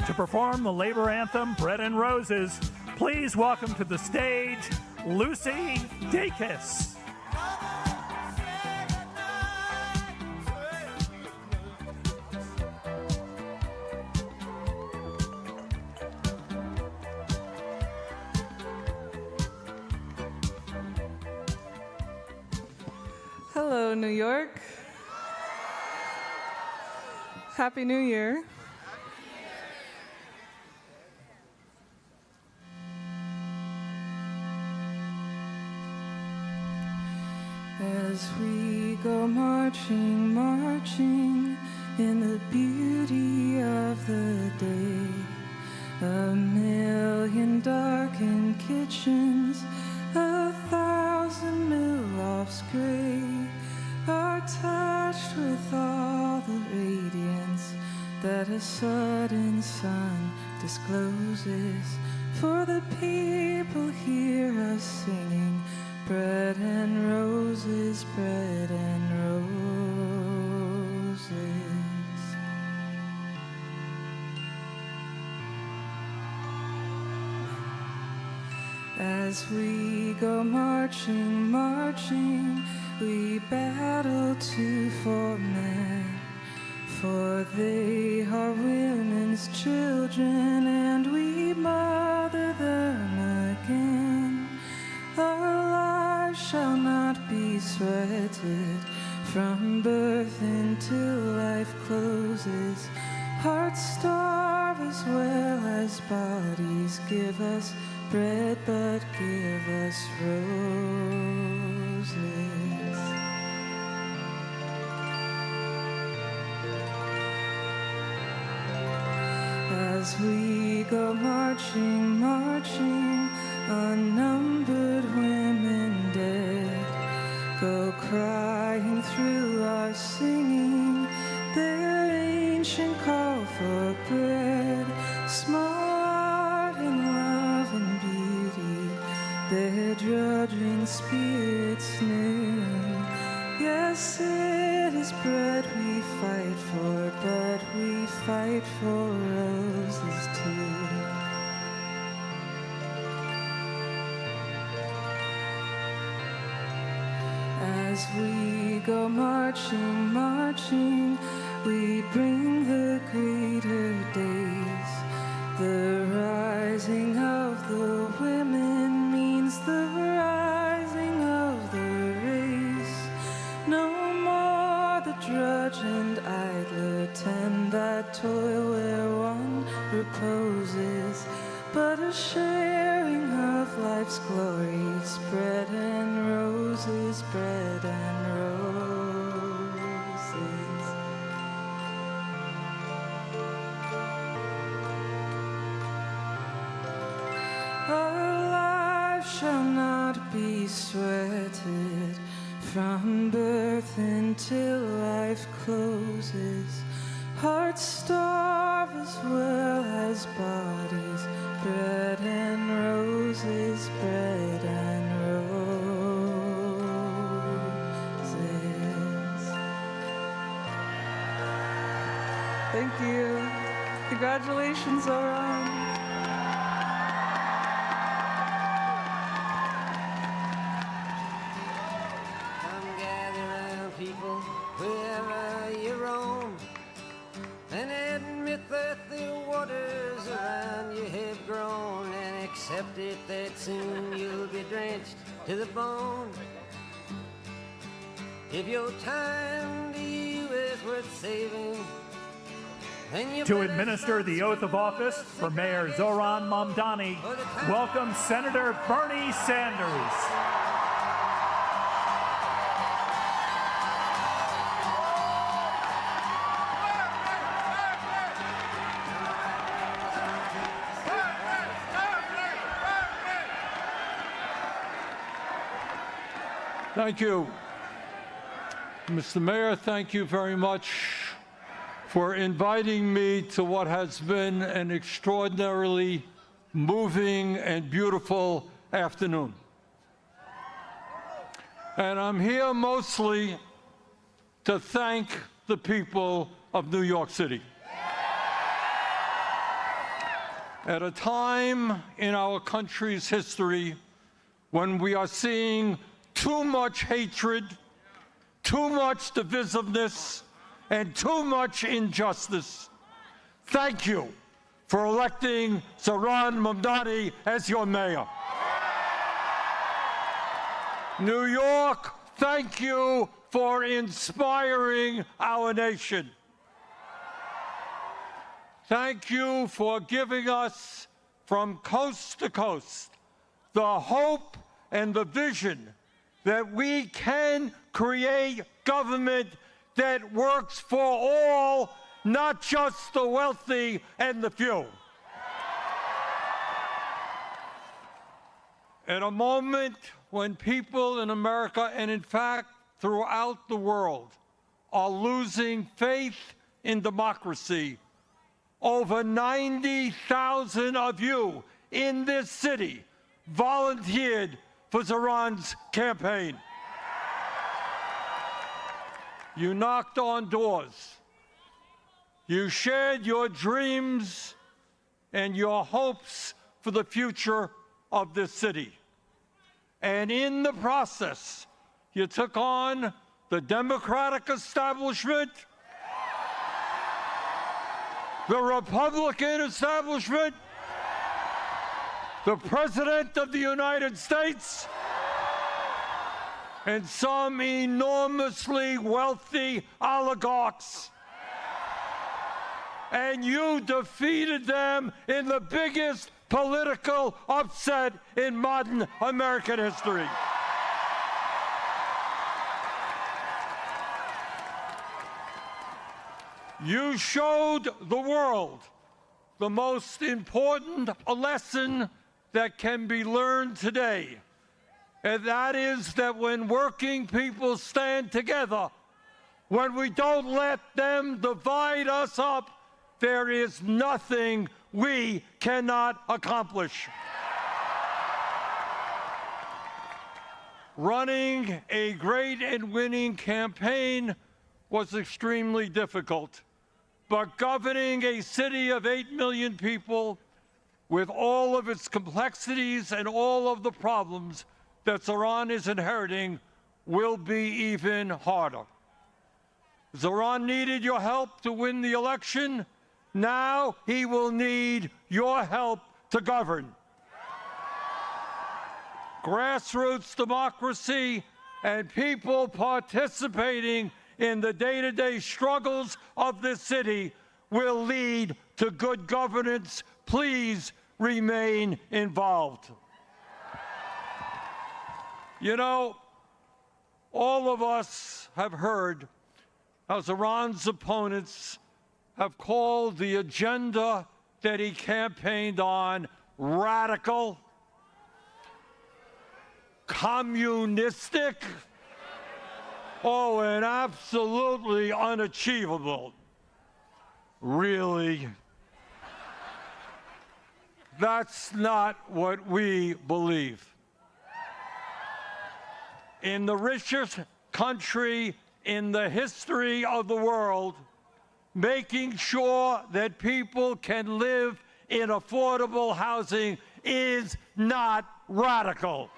To perform the labor anthem, Bread and Roses, please welcome to the stage Lucy Dacus. Hello, New York. Happy New Year. As we go marching, marching in the beauty of the day, a million darkened kitchens, 1,000 mill-lofts gray, are touched with all the radiance that a sudden sun discloses. For the people hear us singing, bread and roses, bread and roses. 。As we go marching, marching, we battle too for men, for they are women's children, and we mother them again. Our lives shall not be sweated from birth until life closes. Hearts starve as well as bodies. Give us bread, but give us roses. As we go marching, marching, unnumbered women dead go crying through our singing their ancient call for bread, smart in love and beauty, their drudging spirits new. Yes, it is bread we fight for, but we fight for roses too. As we go marching, marching, we bring the greater days. The rising of the women means the rising of the race. No more the drudge and idler tend that toil where one reposes, but a sharing of life's glories, bread and roses, bread and roses. Our lives shall not be sweated from birth until life closes. Hearts starve as well as bodies. Bread and roses, bread and roses. Thank you. Congratulations, Zohran. Come gather round, people, wherever you roam, and admit that the waters around you have grown, and accept it that soon you'll be drenched to the bone. If your time to you is worth saving, then you To administer the oath of office for Mayor Zohran Mamdani, welcome Senator Bernie Sanders. Thank you. Mr. Mayor, thank you very much for inviting me to what has been an extraordinarily moving and beautiful afternoon. And I'm here mostly to thank the people of New York City. At a time in our country's history when we are seeing too much hatred, too much divisiveness, and too much injustice, thank you for electing Zohran Mamdani as your mayor. New York, thank you for inspiring our nation. Thank you for giving us, from coast to coast, the hope and the vision that we can create government that works for all, not just the wealthy and the few. At a moment when people in America, and in fact throughout the world, are losing faith in democracy, over 90,000 of you in this city volunteered for Zohran's campaign. You knocked on doors. You shared your dreams and your hopes for the future of this city. And in the process, you took on the Democratic establishment, the Republican establishment, the President of the United States, and some enormously wealthy oligarchs. And you defeated them in the biggest political upset in modern American history. You showed the world the most important lesson that can be learned today, and that is that when working people stand together, when we don't let them divide us up, there is nothing we cannot accomplish. Running a great and winning campaign was extremely difficult, but governing a city of 8 million people with all of its complexities and all of the problems that Zohran is inheriting will be even harder. Zohran needed your help to win the election. Now he will need your help to govern. Grassroots democracy and people participating in the day-to-day struggles of this city will lead to good governance. Please remain involved. You know, all of us have heard how Zohran's opponents have called the agenda that he campaigned on radical, communistic, and absolutely unachievable. Really? That's not what we believe. In the richest country in the history of the world, making sure that people can live in affordable housing is not radical.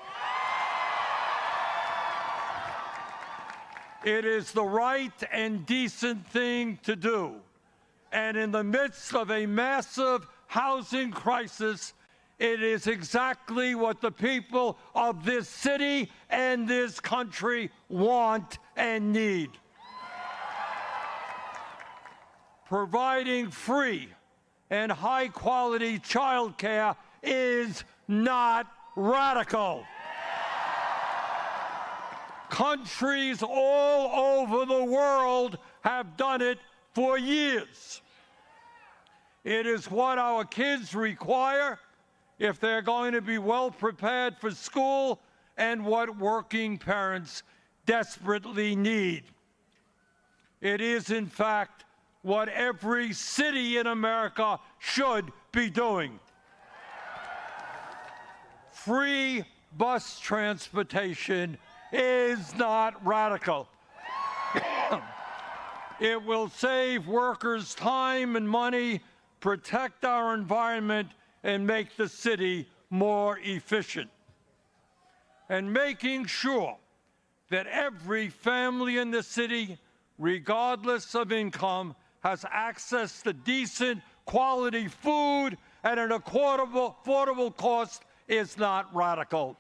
It is the right and decent thing to do. And in the midst of a massive housing crisis, it is exactly what the people of this city and this country want and need. Providing free and high-quality child care is not radical. Countries all over the world have done it for years. It is what our kids require if they're going to be well prepared for school and what working parents desperately need. It is, in fact, what every city in America should be doing. Free bus transportation is not radical. It will save workers time and money, protect our environment, and make the city more efficient. And making sure that every family in the city, regardless of income, has access to decent, quality food at an affordable cost is not radical.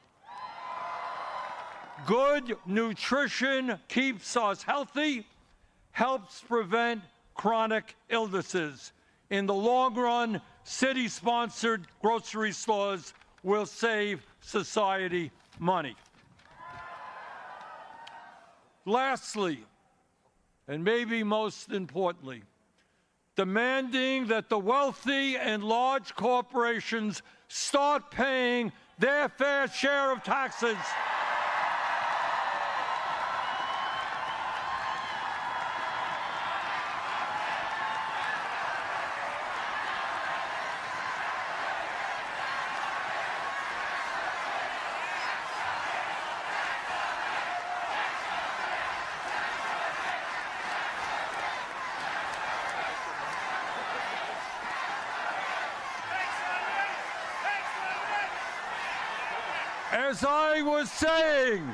Good nutrition keeps us healthy, helps prevent chronic illnesses. In the long run, city-sponsored grocery stores will save society money. Lastly, and maybe most importantly, demanding that the wealthy and large corporations start paying their fair share of taxes. As I was saying,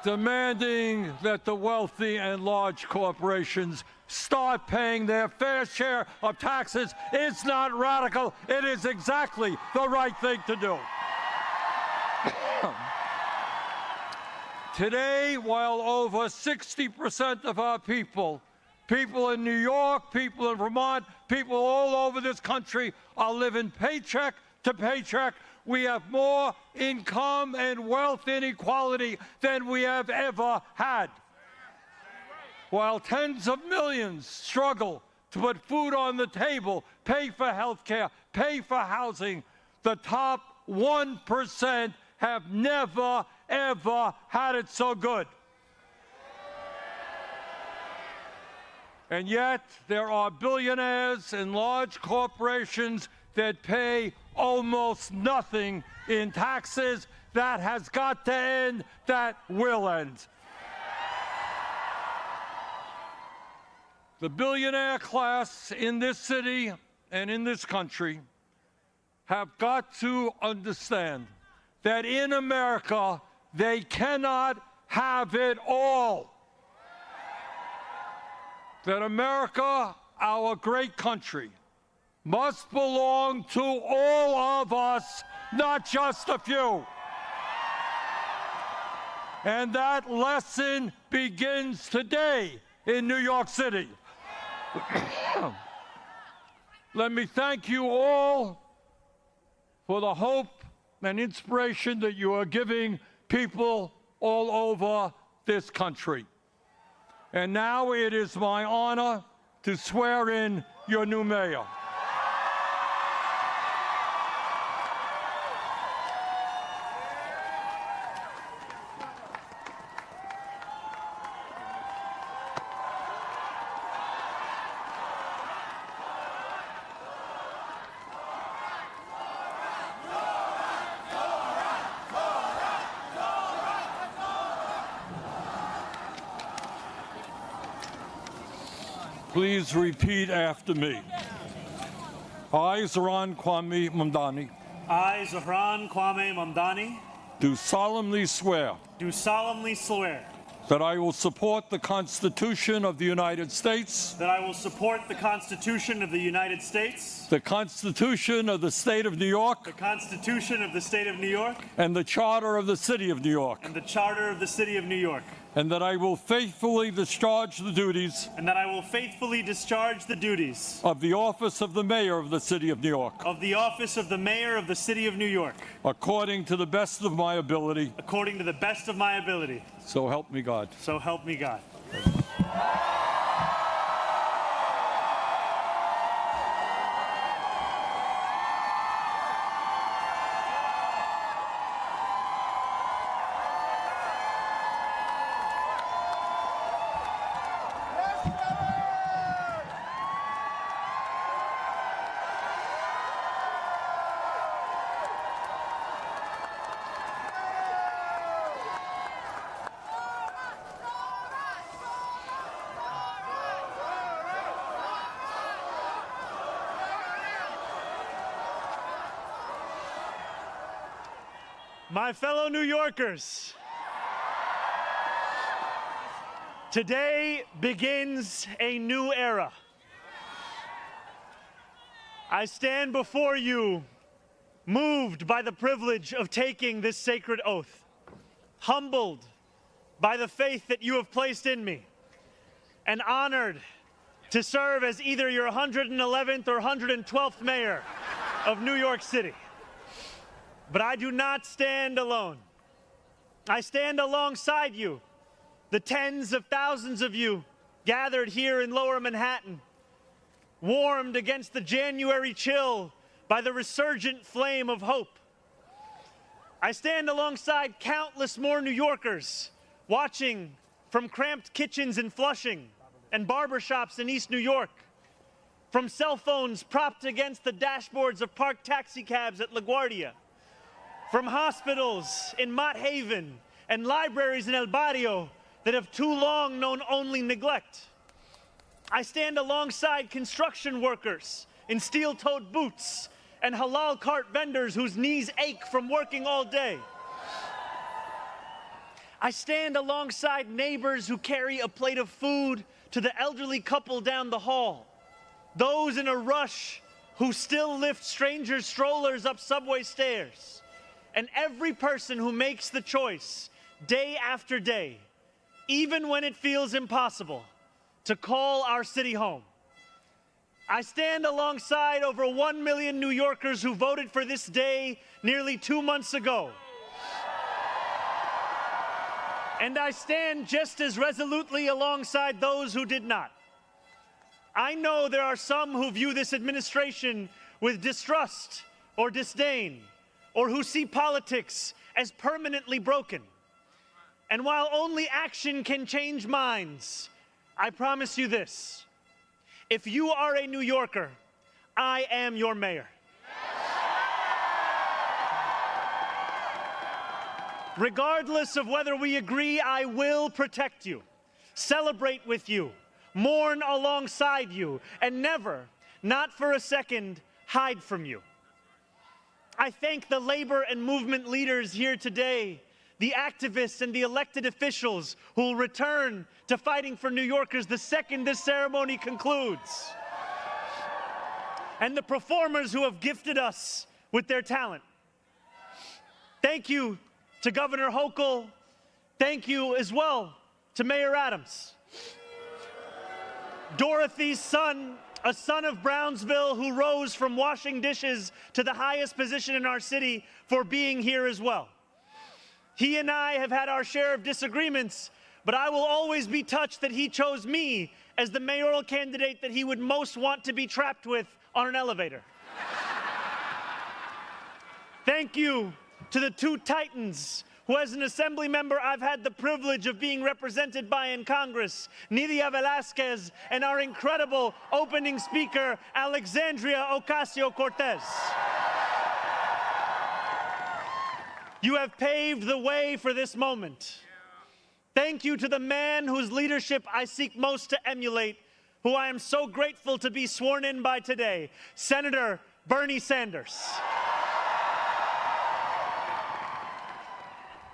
demanding that the wealthy and large corporations start paying their fair share of taxes is not radical. It is exactly the right thing to do. Today, while over 60% of our people in New York, people in Vermont, people all over this country are living paycheck to paycheck, we have more income and wealth inequality than we have ever had. While tens of millions struggle to put food on the table, pay for health care, pay for housing, the top 1% have never, ever had it so good. And yet, there are billionaires and large corporations that pay almost nothing in taxes. That has got to end. That will end. The billionaire class in this city and in this country have got to understand that in America, they cannot have it all. That America, our great country, must belong to all of us, not just a few. And that lesson begins today in New York City. Let me thank you all for the hope and inspiration that you are giving people all over this country. And now it is my honor to swear in your new mayor. Please repeat after me. I, Zohran Mamdani, I, Zohran Mamdani, do solemnly swear that I will support the Constitution of the United States, that I will support the Constitution of the United States, the Constitution of the State of New York, the Constitution of the State of New York, and the Charter of the City of New York, and the Charter of the City of New York, and that I will faithfully discharge the duties and that I will faithfully discharge the duties of the office of the Mayor of the City of New York, of the office of the Mayor of the City of New York, according to the best of my ability. according to the best of my ability. So help me God. So help me God. My fellow New Yorkers, today begins a new era. I stand before you, moved by the privilege of taking this sacred oath, humbled by the faith that you have placed in me, and honored to serve as either your 111th or 112th mayor of New York City. But I do not stand alone. I stand alongside you, the tens of thousands of you gathered here in Lower Manhattan, warmed against the January chill by the resurgent flame of hope. I stand alongside countless more New Yorkers watching from cramped kitchens in Flushing and barbershops in East New York, from cell phones propped against the dashboards of parked taxicabs at LaGuardia, from hospitals in Mott Haven and libraries in El Barrio that have too long known only neglect. I stand alongside construction workers in steel-toed boots and halal cart vendors whose knees ache from working all day. I stand alongside neighbors who carry a plate of food to the elderly couple down the hall, those in a rush who still lift strangers' strollers up subway stairs, and every person who makes the choice day after day, even when it feels impossible, to call our city home. I stand alongside over 1 million New Yorkers who voted for this day nearly 2 months ago. And I stand just as resolutely alongside those who did not. I know there are some who view this administration with distrust or disdain, or who see politics as permanently broken. And while only action can change minds, I promise you this: if you are a New Yorker, I am your mayor. Regardless of whether we agree, I will protect you, celebrate with you, mourn alongside you, and never, not for a second, hide from you. I thank the labor and movement leaders here today, the activists and the elected officials who will return to fighting for New Yorkers the second this ceremony concludes, and the performers who have gifted us with their talent. Thank you to Governor Hochul. Thank you as well to Mayor Adams. Dorothy's son, a son of Brownsville who rose from washing dishes to the highest position in our city, for being here as well. He and I have had our share of disagreements, but I will always be touched that he chose me as the mayoral candidate that he would most want to be trapped with on an elevator. Thank you to the two titans who, as an assembly member, I've had the privilege of being represented by in Congress, Nidia Velázquez and our incredible opening speaker, Alexandria Ocasio-Cortez. You have paved the way for this moment. Thank you to the man whose leadership I seek most to emulate, who I am so grateful to be sworn in by today, Senator Bernie Sanders.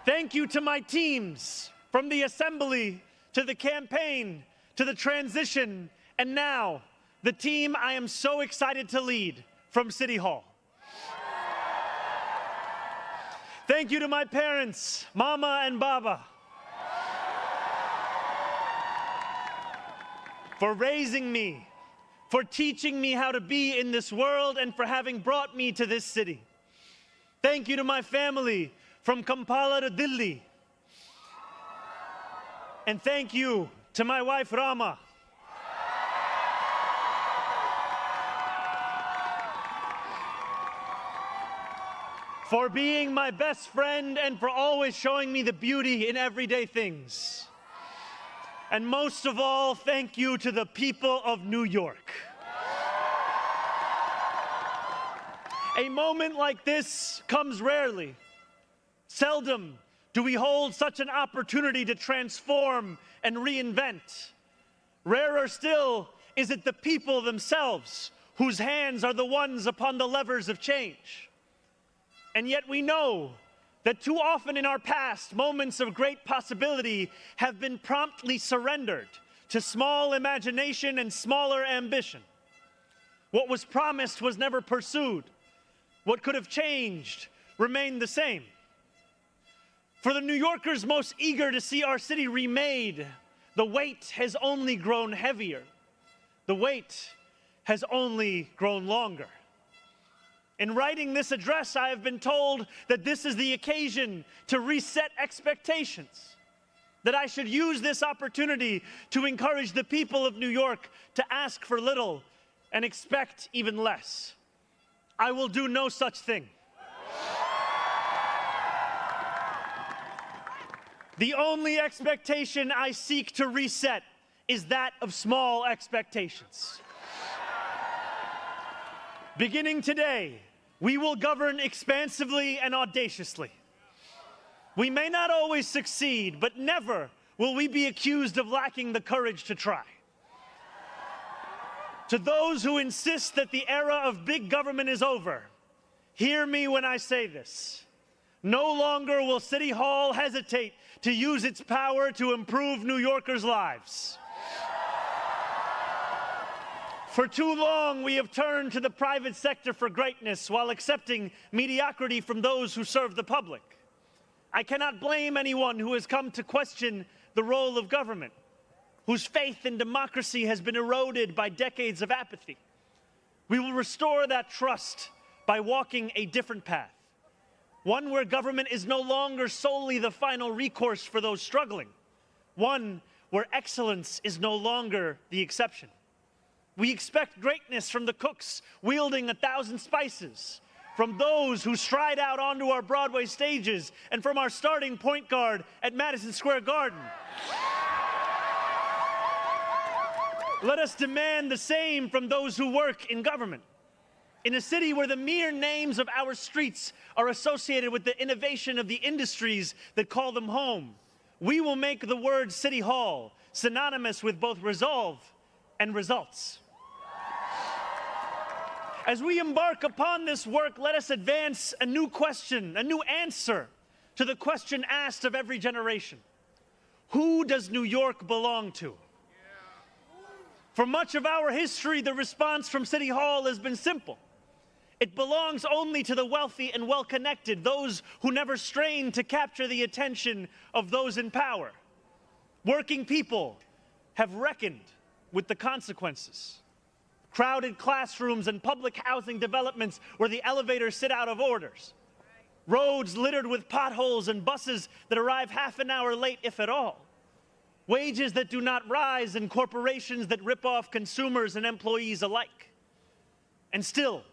Thank you to my teams, from the assembly to the campaign to the transition, and now the team I am so excited to lead from City Hall. Thank you to my parents, Mama and Baba, for raising me, for teaching me how to be in this world, and for having brought me to this city. Thank you to my family, from Kampala to Delhi. And thank you to my wife, Rama. For being my best friend and for always showing me the beauty in everyday things. And most of all, thank you to the people of New York. A moment like this comes rarely. Seldom do we hold such an opportunity to transform and reinvent. Rarer still is it the people themselves whose hands are the ones upon the levers of change. And yet we know that too often in our past, moments of great possibility have been promptly surrendered to small imagination and smaller ambition. What was promised was never pursued. What could have changed remained the same. For the New Yorkers most eager to see our city remade, the weight has only grown heavier. The wait has only grown longer. In writing this address, I have been told that this is the occasion to reset expectations, that I should use this opportunity to encourage the people of New York to ask for little and expect even less. I will do no such thing. The only expectation I seek to reset is that of small expectations. Beginning today, we will govern expansively and audaciously. We may not always succeed, but never will we be accused of lacking the courage to try. To those who insist that the era of big government is over, Hear me when I say this. No longer will City Hall hesitate to use its power to improve New Yorkers' lives. For too long, we have turned to the private sector for greatness while accepting mediocrity from those who serve the public. I cannot blame anyone who has come to question the role of government, whose faith in democracy has been eroded by decades of apathy. We will restore that trust by walking a different path, one where government is no longer solely the final recourse for those struggling, one where excellence is no longer the exception. We expect greatness from the cooks wielding 1,000 spices, from those who stride out onto our Broadway stages, and from our starting point guard at Madison Square Garden. Let us demand the same from those who work in government. In a city where the mere names of our streets are associated with the innovation of the industries that call them home, we will make the word City Hall synonymous with both resolve and results. As we embark upon this work, let us advance a new question, a new answer to the question asked of every generation. Who does New York belong to? For much of our history, the response from City Hall has been simple. It belongs only to the wealthy and well-connected, those who never strain to capture the attention of those in power. Working people have reckoned with the consequences. Crowded classrooms and public housing developments where the elevators sit out of orders. Roads littered with potholes and buses that arrive half an hour late, if at all. Wages that do not rise and corporations that rip off consumers and employees alike. And still,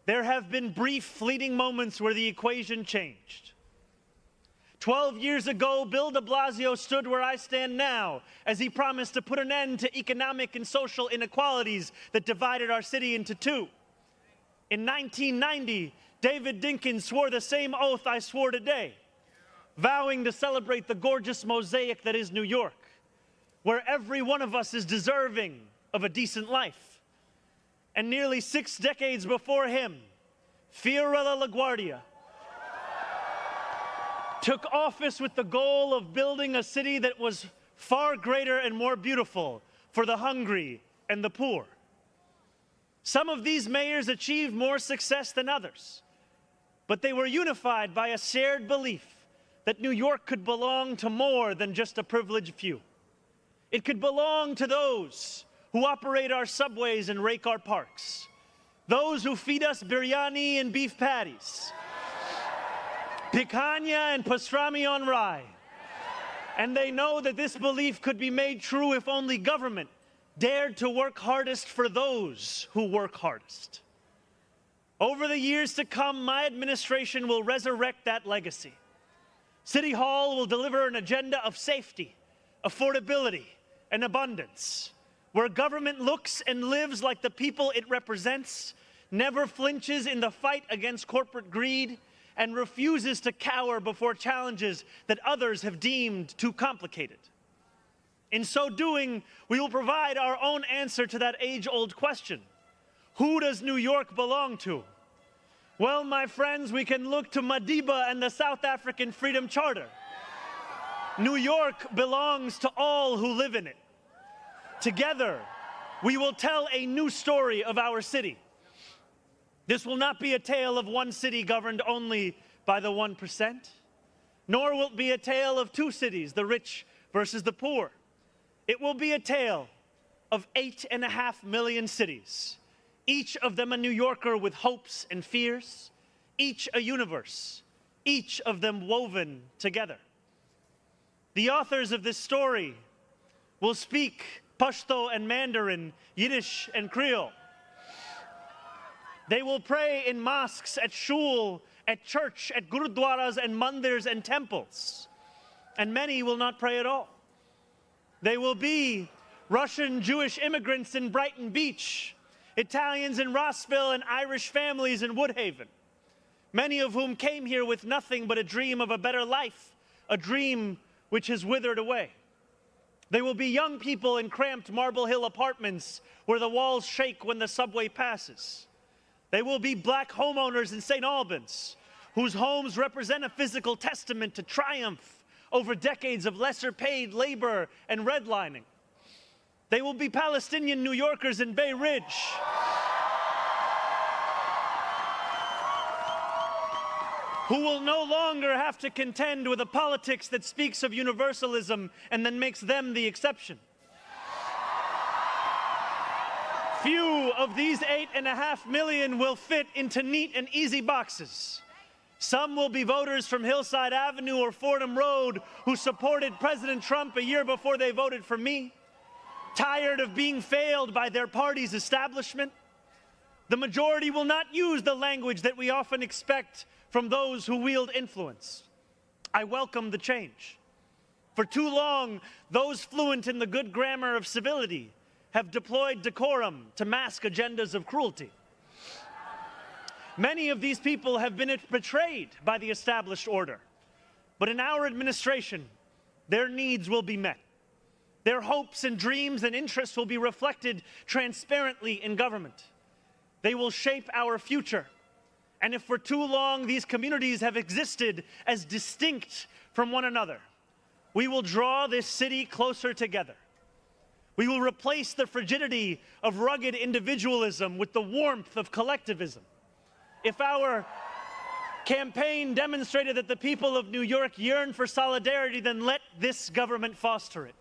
there have been brief, fleeting moments where the equation changed. 12 years ago, Bill de Blasio stood where I stand now as he promised to put an end to economic and social inequalities that divided our city into two. In 1990, David Dinkins swore the same oath I swore today, vowing to celebrate the gorgeous mosaic that is New York, where every one of us is deserving of a decent life. And nearly 6 decades before him, Fiorella LaGuardia took office with the goal of building a city that was far greater and more beautiful for the hungry and the poor. Some of these mayors achieved more success than others, but they were unified by a shared belief that New York could belong to more than just a privileged few. It could belong to those who operate our subways and rake our parks, those who feed us biryani and beef patties, picanha and pastrami on rye. And they know that this belief could be made true if only government dared to work hardest for those who work hardest. Over the years to come, my administration will resurrect that legacy. City Hall will deliver an agenda of safety, affordability, and abundance, where government looks and lives like the people it represents, never flinches in the fight against corporate greed, and refuses to cower before challenges that others have deemed too complicated. In so doing, we will provide our own answer to that age-old question. Who does New York belong to? Well, my friends, we can look to Madiba and the South African Freedom Charter. New York belongs to all who live in it. Together, we will tell a new story of our city. This will not be a tale of one city governed only by the 1%, nor will it be a tale of two cities, the rich versus the poor. It will be a tale of 8.5 million cities, each of them a New Yorker with hopes and fears, each a universe, each of them woven together. The authors of this story will speak Pashto and Mandarin, Yiddish and Creole. They will pray in mosques, at shul, at church, at gurudwaras and mandirs and temples. And many will not pray at all. They will be Russian Jewish immigrants in Brighton Beach, Italians in Rossville, and Irish families in Woodhaven, many of whom came here with nothing but a dream of a better life, a dream which has withered away. They will be young people in cramped Marble Hill apartments where the walls shake when the subway passes. They will be black homeowners in St. Albans, whose homes represent a physical testament to triumph over decades of lesser paid labor and redlining. They will be Palestinian New Yorkers in Bay Ridge, who will no longer have to contend with a politics that speaks of universalism and then makes them the exception. Few of these 8.5 million will fit into neat and easy boxes. Some will be voters from Hillside Avenue or Fordham Road who supported President Trump a year before they voted for me, tired of being failed by their party's establishment. The majority will not use the language that we often expect from those who wield influence. I welcome the change. For too long, those fluent in the good grammar of civility have deployed decorum to mask agendas of cruelty. Many of these people have been betrayed by the established order. But in our administration, their needs will be met. Their hopes and dreams and interests will be reflected transparently in government. They will shape our future. And if for too long these communities have existed as distinct from one another, we will draw this city closer together. We will replace the frigidity of rugged individualism with the warmth of collectivism. If our campaign demonstrated that the people of New York yearn for solidarity, then let this government foster it.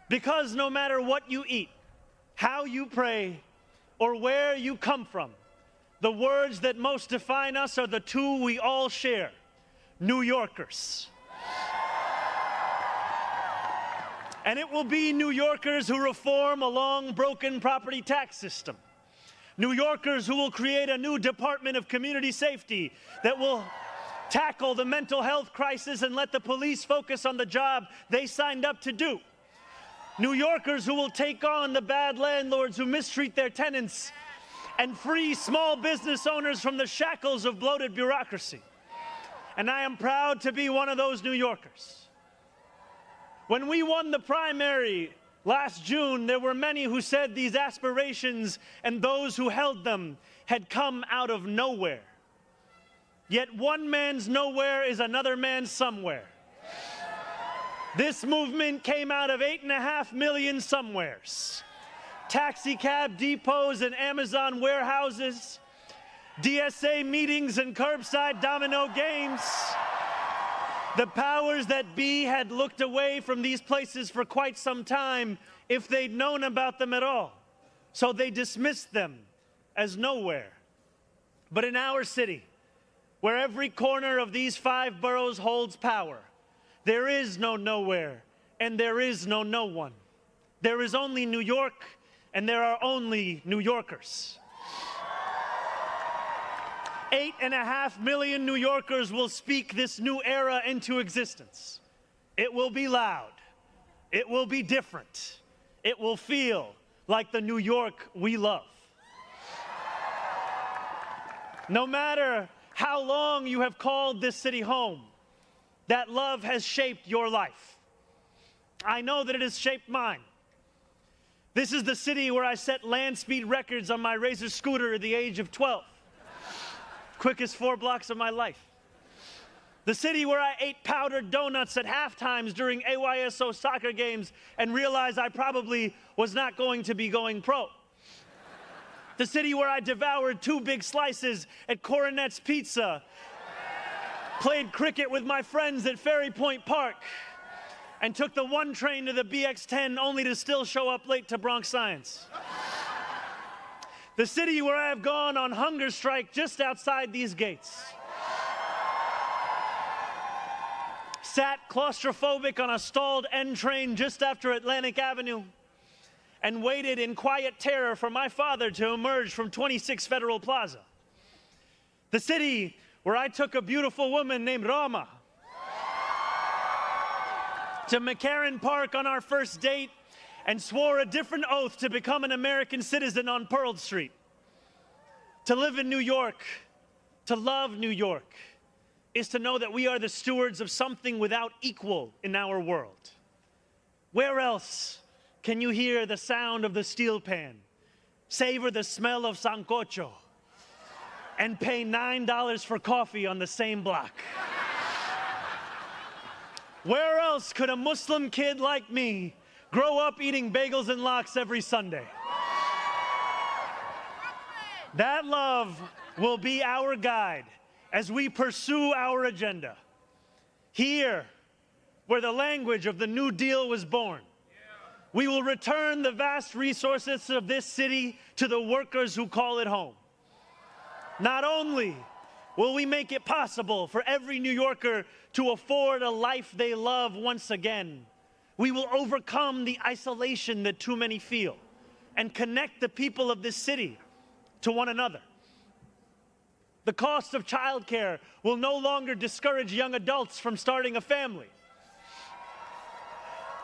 Because no matter what you eat, how you pray, or where you come from, the words that most define us are the two we all share: New Yorkers. And it will be New Yorkers who reform a long broken property tax system. New Yorkers who will create a new Department of Community Safety that will tackle the mental health crisis and let the police focus on the job they signed up to do. New Yorkers who will take on the bad landlords who mistreat their tenants and free small business owners from the shackles of bloated bureaucracy. And I am proud to be one of those New Yorkers. When we won the primary last June, there were many who said these aspirations and those who held them had come out of nowhere. Yet one man's nowhere is another man's somewhere. This movement came out of 8.5 million somewheres. Taxi cab depots and Amazon warehouses, DSA meetings and curbside domino games. The powers that be had looked away from these places for quite some time if they'd known about them at all. So they dismissed them as nowhere. But in our city, where every corner of these 5 boroughs holds power, there is no nowhere and there is no no one. There is only New York and there are only New Yorkers. 8.5 million New Yorkers will speak this new era into existence. It will be loud. It will be different. It will feel like the New York we love. No matter how long you have called this city home, that love has shaped your life. I know that it has shaped mine. This is the city where I set land speed records on my Razor scooter at the age of 12. Quickest 4 blocks of my life. The city where I ate powdered donuts at halftimes during AYSO soccer games and realized I probably was not going to be going pro. The city where I devoured 2 big slices at Coronet's Pizza, played cricket with my friends at Ferry Point Park, and took the 1 train to the BX10 only to still show up late to Bronx Science. The city where I have gone on hunger strike just outside these gates. Sat claustrophobic on a stalled N train just after Atlantic Avenue and waited in quiet terror for my father to emerge from 26 Federal Plaza. The city where I took a beautiful woman named Rama to McCarran Park on our first date and swore a different oath to become an American citizen on Pearl Street. To live in New York, to love New York, is to know that we are the stewards of something without equal in our world. Where else can you hear the sound of the steel pan, savor the smell of sancocho, and pay $9 for coffee on the same block. Where else could a Muslim kid like me grow up eating bagels and lox every Sunday? That love will be our guide as we pursue our agenda. Here, where the language of the New Deal was born, we will return the vast resources of this city to the workers who call it home. Not only will we make it possible for every New Yorker to afford a life they love once again, we will overcome the isolation that too many feel and connect the people of this city to one another. The cost of childcare will no longer discourage young adults from starting a family,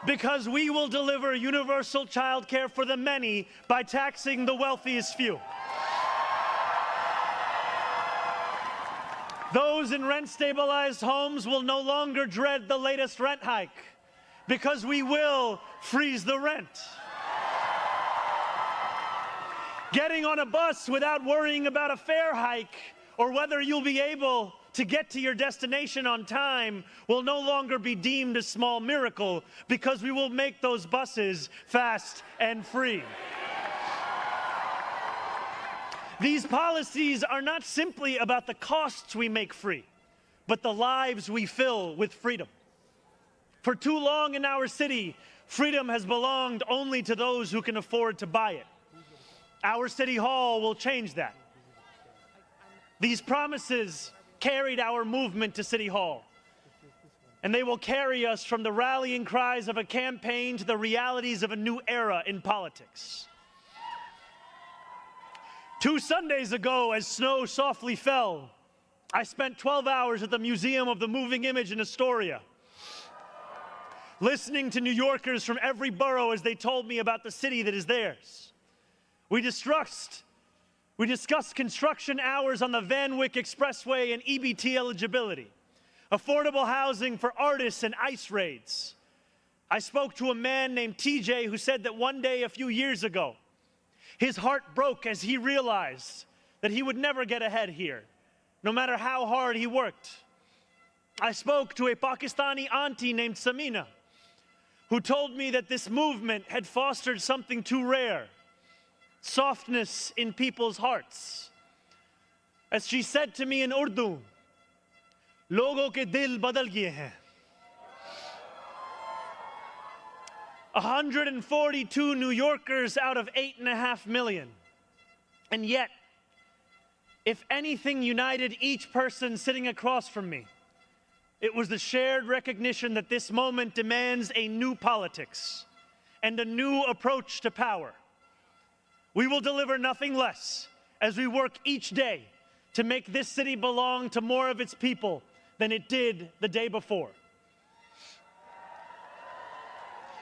because we will deliver universal childcare for the many by taxing the wealthiest few. Those in rent-stabilized homes will no longer dread the latest rent hike, because we will freeze the rent. Getting on a bus without worrying about a fare hike or whether you'll be able to get to your destination on time will no longer be deemed a small miracle, because we will make those buses fast and free. These policies are not simply about the costs we make free, but the lives we fill with freedom. For too long in our city, freedom has belonged only to those who can afford to buy it. Our city hall will change that. These promises carried our movement to City Hall, and they will carry us from the rallying cries of a campaign to the realities of a new era in politics. 2 Sundays ago, as snow softly fell, I spent 12 hours at the Museum of the Moving Image in Astoria, listening to New Yorkers from every borough as they told me about the city that is theirs. We discussed construction hours on the Van Wyck Expressway and EBT eligibility, affordable housing for artists and ICE raids. I spoke to a man named TJ who said that one day a few years ago, his heart broke as he realized that he would never get ahead here, no matter how hard he worked. I spoke to a Pakistani auntie named Samina, who told me that this movement had fostered something too rare: softness in people's hearts. As she said to me in Urdu, "Logo ke dil badal gaye hain." 142 New Yorkers out of 8.5 million. And yet, if anything united each person sitting across from me, it was the shared recognition that this moment demands a new politics and a new approach to power. We will deliver nothing less as we work each day to make this city belong to more of its people than it did the day before.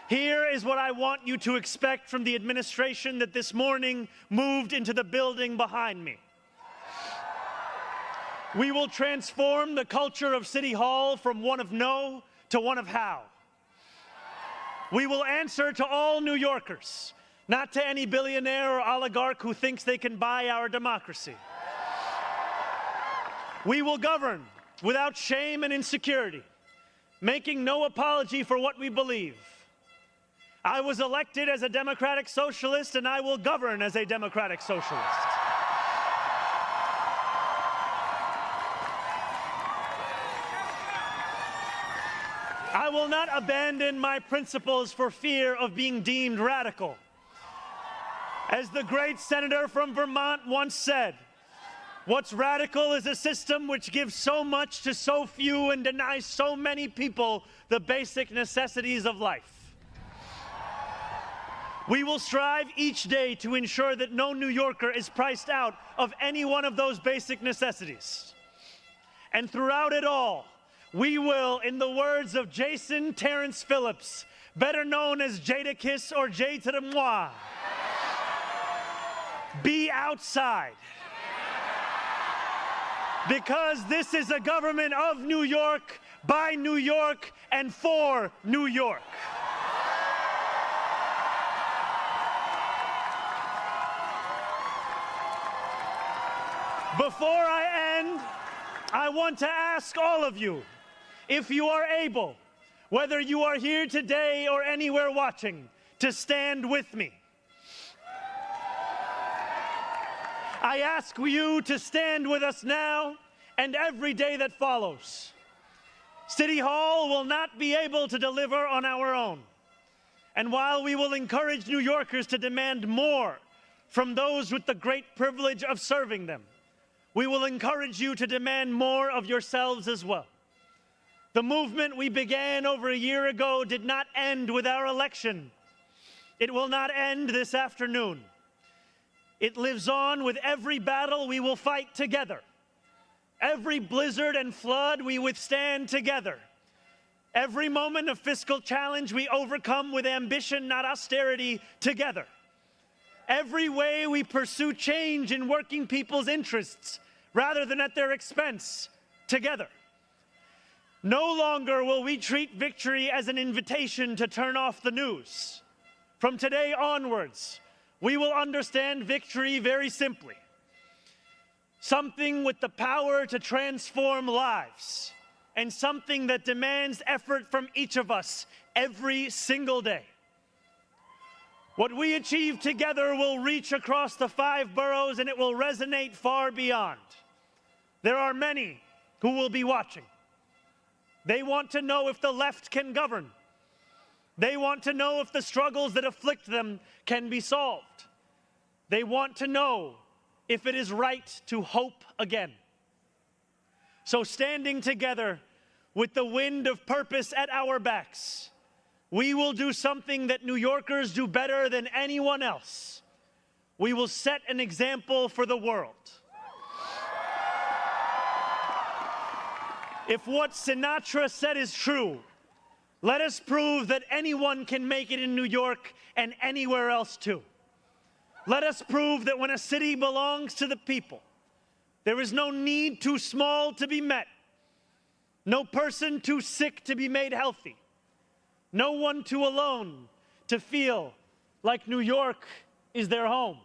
Here is what I want you to expect from the administration that this morning moved into the building behind me. We will transform the culture of City Hall from one of no to one of how. We will answer to all New Yorkers, not to any billionaire or oligarch who thinks they can buy our democracy. We will govern without shame and insecurity, making no apology for what we believe. I was elected as a democratic socialist, and I will govern as a democratic socialist. I will not abandon my principles for fear of being deemed radical. As the great senator from Vermont once said, what's radical is a system which gives so much to so few and denies so many people the basic necessities of life. We will strive each day to ensure that no New Yorker is priced out of any one of those basic necessities. And throughout it all, we will, in the words of Jason Terrence Phillips, better known as Jadakiss or Jay to the Moi, be outside. Because this is a government of New York, by New York, and for New York. Before I end, I want to ask all of you, if you are able, whether you are here today or anywhere watching, to stand with me. I ask you to stand with us now and every day that follows. City Hall will not be able to deliver on our own. And while we will encourage New Yorkers to demand more from those with the great privilege of serving them, we will encourage you to demand more of yourselves as well. The movement we began over a year ago did not end with our election. It will not end this afternoon. It lives on with every battle we will fight together. Every blizzard and flood we withstand together. Every moment of fiscal challenge we overcome with ambition, not austerity, together. Every way we pursue change in working people's interests rather than at their expense, together. No longer will we treat victory as an invitation to turn off the news. From today onwards, we will understand victory very simply. Something with the power to transform lives, and something that demands effort from each of us every single day. What we achieve together will reach across the 5 boroughs, and it will resonate far beyond. There are many who will be watching. They want to know if the left can govern. They want to know if the struggles that afflict them can be solved. They want to know if it is right to hope again. So standing together with the wind of purpose at our backs, we will do something that New Yorkers do better than anyone else. We will set an example for the world. If what Sinatra said is true, let us prove that anyone can make it in New York and anywhere else too. Let us prove that when a city belongs to the people, there is no need too small to be met, no person too sick to be made healthy, no one too alone to feel like New York is their home.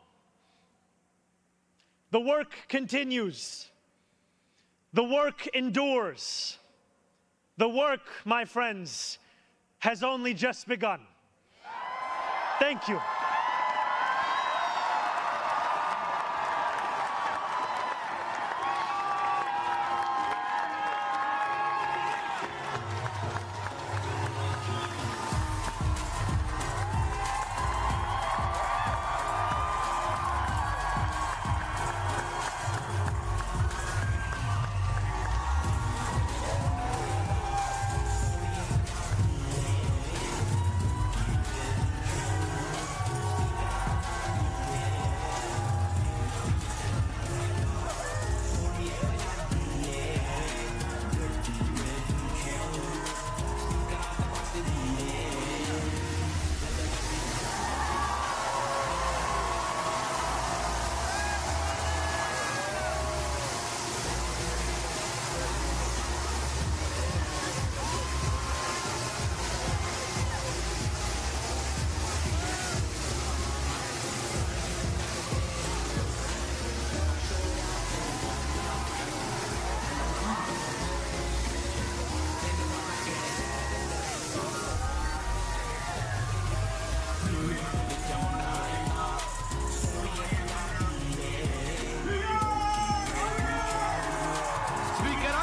The work continues. The work endures. The work, my friends, has only just begun. Thank you.